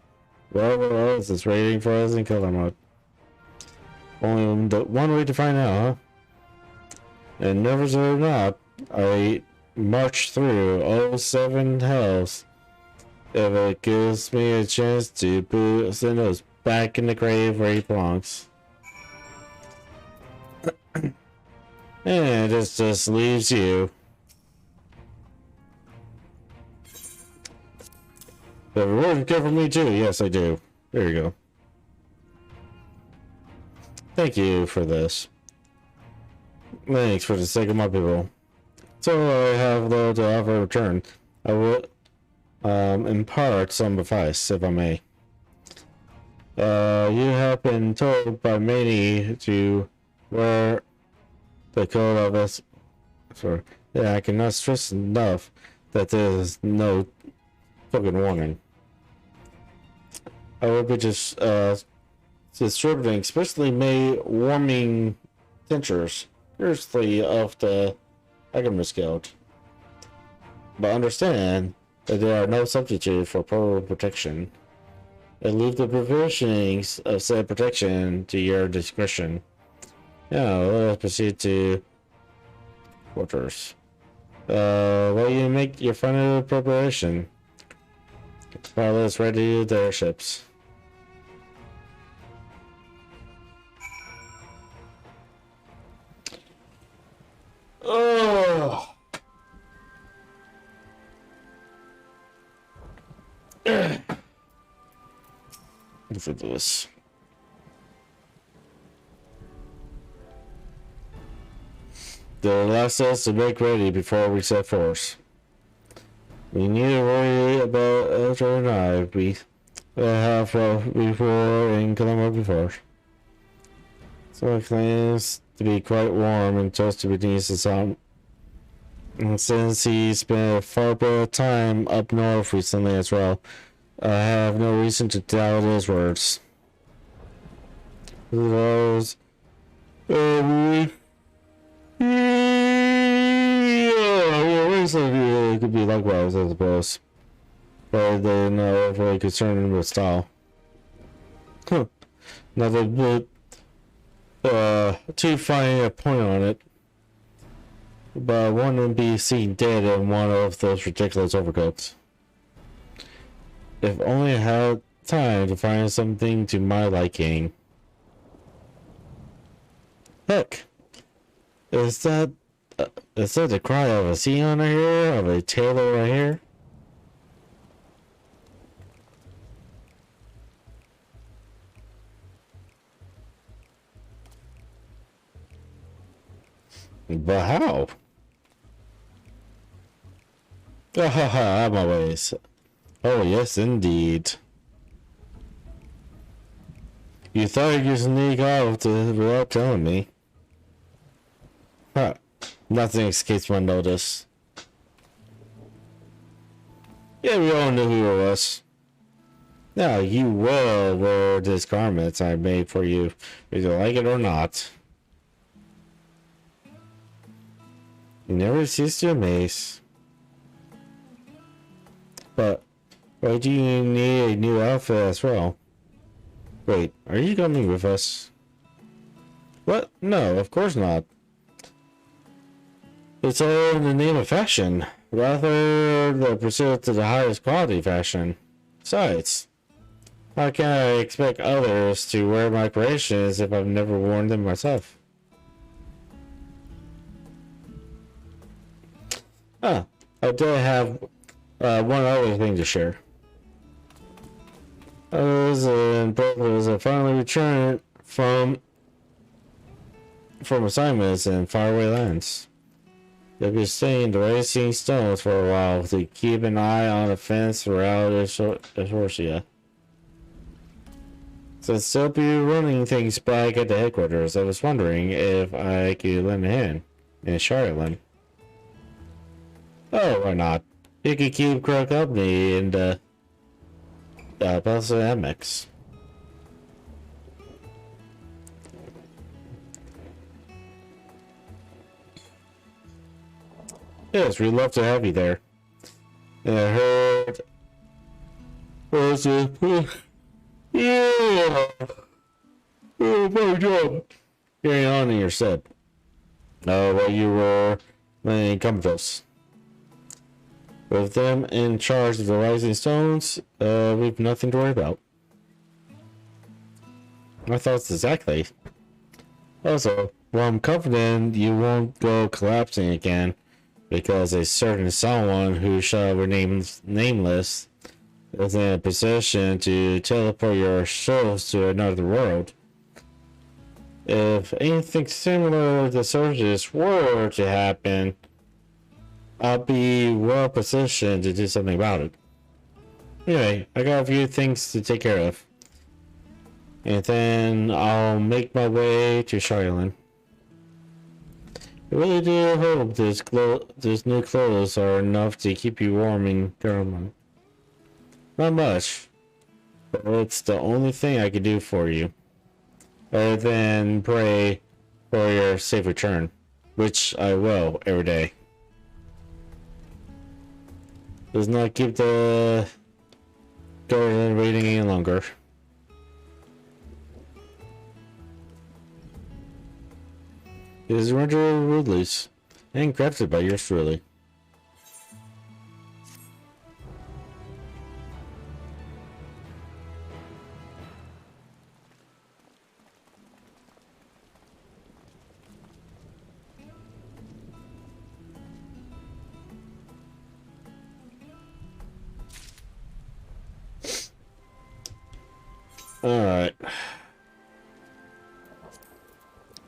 Whatever else is waiting for us in killer mode. Only the one way to find out, huh? And nervous or not, I marched through all 7 hells if it gives me a chance to put Sinnoh's back in the grave where he belongs. And it just leaves you. The reward is good for me too. Yes, I do. There you go. Thank you for this. Thanks for the sake of my people. So I have little to offer in return. I will impart some advice, if I may. You have been told by many to wear the code of us. Sorry. Yeah, I cannot stress enough that there is no fucking warning. I will be just distributing especially made warming tinctures, curiously of the Alchemist Guild. But understand that there are no substitute for proper protection. And leave the provisionings of said protection to your discretion. Now, let us proceed to quarters. While you make your final preparation, pilots ready to their ships. Oh. For this. They'll ask us to make ready before we set forth. We need to worry about Elder and I. We have before in Colombo before. So it claims to be quite warm and just to beneath the sun. And since he spent a far better time up north recently as well, I have no reason to doubt his words. Those, it could be likewise, I suppose. But they're not overly concerned with style. Huh. Nothing but to find a point on it. But I want to be seen dead in one of those ridiculous overcoats. If only I had time to find something to my liking. Heck, is that the cry of a sea on here, of a tailor right here? But how? Ah ha ha, I'm always. Oh yes, indeed. You thought you could sneak off without telling me. Huh. Nothing escapes my notice. Yeah, we all knew who it was. Now, you will wear this garment I made for you, whether you like it or not. You never cease to amaze. But why do you need a new outfit as well? Wait, are you coming with us? What? No, of course not. It's all in the name of fashion, rather the pursuit to the highest quality fashion. Besides, how can I expect others to wear my creations if I've never worn them myself? Ah, I did have one other thing to share. As I finally returned from assignments in faraway lands. You'll be staying the Racing Stones for a while to keep an eye on the fence throughout Esorcia. Since they'll be running things back at the headquarters, I was wondering if I could lend a hand in Charlotte. Oh, why not? You could keep Crow company in the Balsamics. Yes, we'd love to have you there. And I heard... What was it? Yeah! Oh, my job! Carry on in your set. While you were in Compass. With them in charge of the Rising Stones, we've nothing to worry about. My thoughts exactly. Also, well, I'm confident you won't go collapsing again, because a certain someone who shall remain nameless is in a position to teleport your souls to another world. If anything similar to surges were to happen, I'll be well positioned to do something about it. Anyway, I got a few things to take care of. And then I'll make my way to Charlotte. I really do hope this new clothes are enough to keep you warm in Caroline. Not much, but it's the only thing I can do for you. Other than pray for your safe return, which I will every day. Does not keep the garden waiting any longer. It is rendered release and crafted by yours truly. Alright.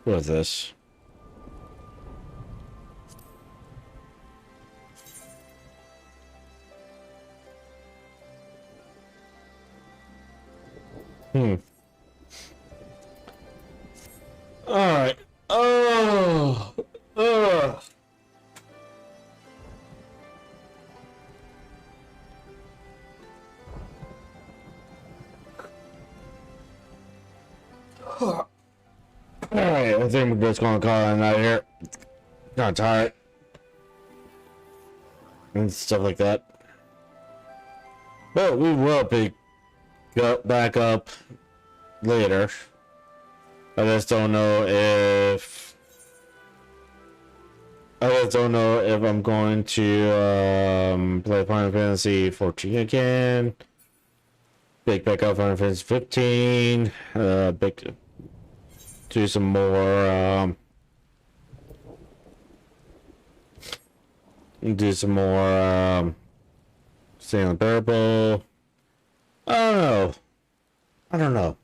What is this? Alright. Oh. Ugh. Alright, I think we're just gonna call it out here. Kinda tired. And stuff like that. But we will pick back up later. I just don't know if I'm going to play Final Fantasy 14 again. Pick back up Final Fantasy 15. Do some more Stanley Parable. I don't know.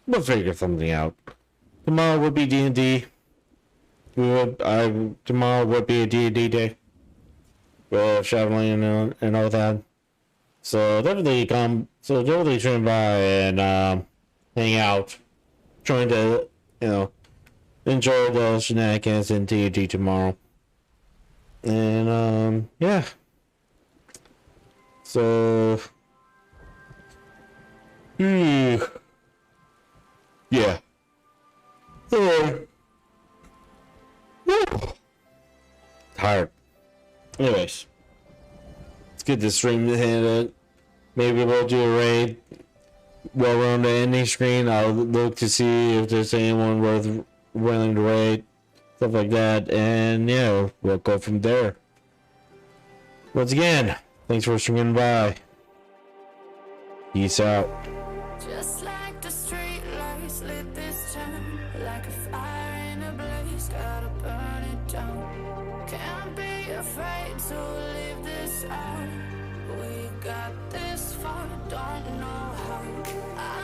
We'll figure something out. Tomorrow would be D&D. Tomorrow would be a D&D day. With traveling and all that. So definitely tune by and hang out. Trying to, enjoy the shenanigans in D&D tomorrow. And yeah. So yeah. Tired. Anyways, let's get this stream handed. Maybe we'll do a raid while we're on the ending screen. I'll look to see if there's anyone willing to raid, stuff like that, and yeah, we'll go from there. Once again, thanks for swinging by. Peace out. Just like the street lights lit this town, like a fire in a blaze, gotta burn it down. Can't be afraid to leave this out. We got this far, don't know how.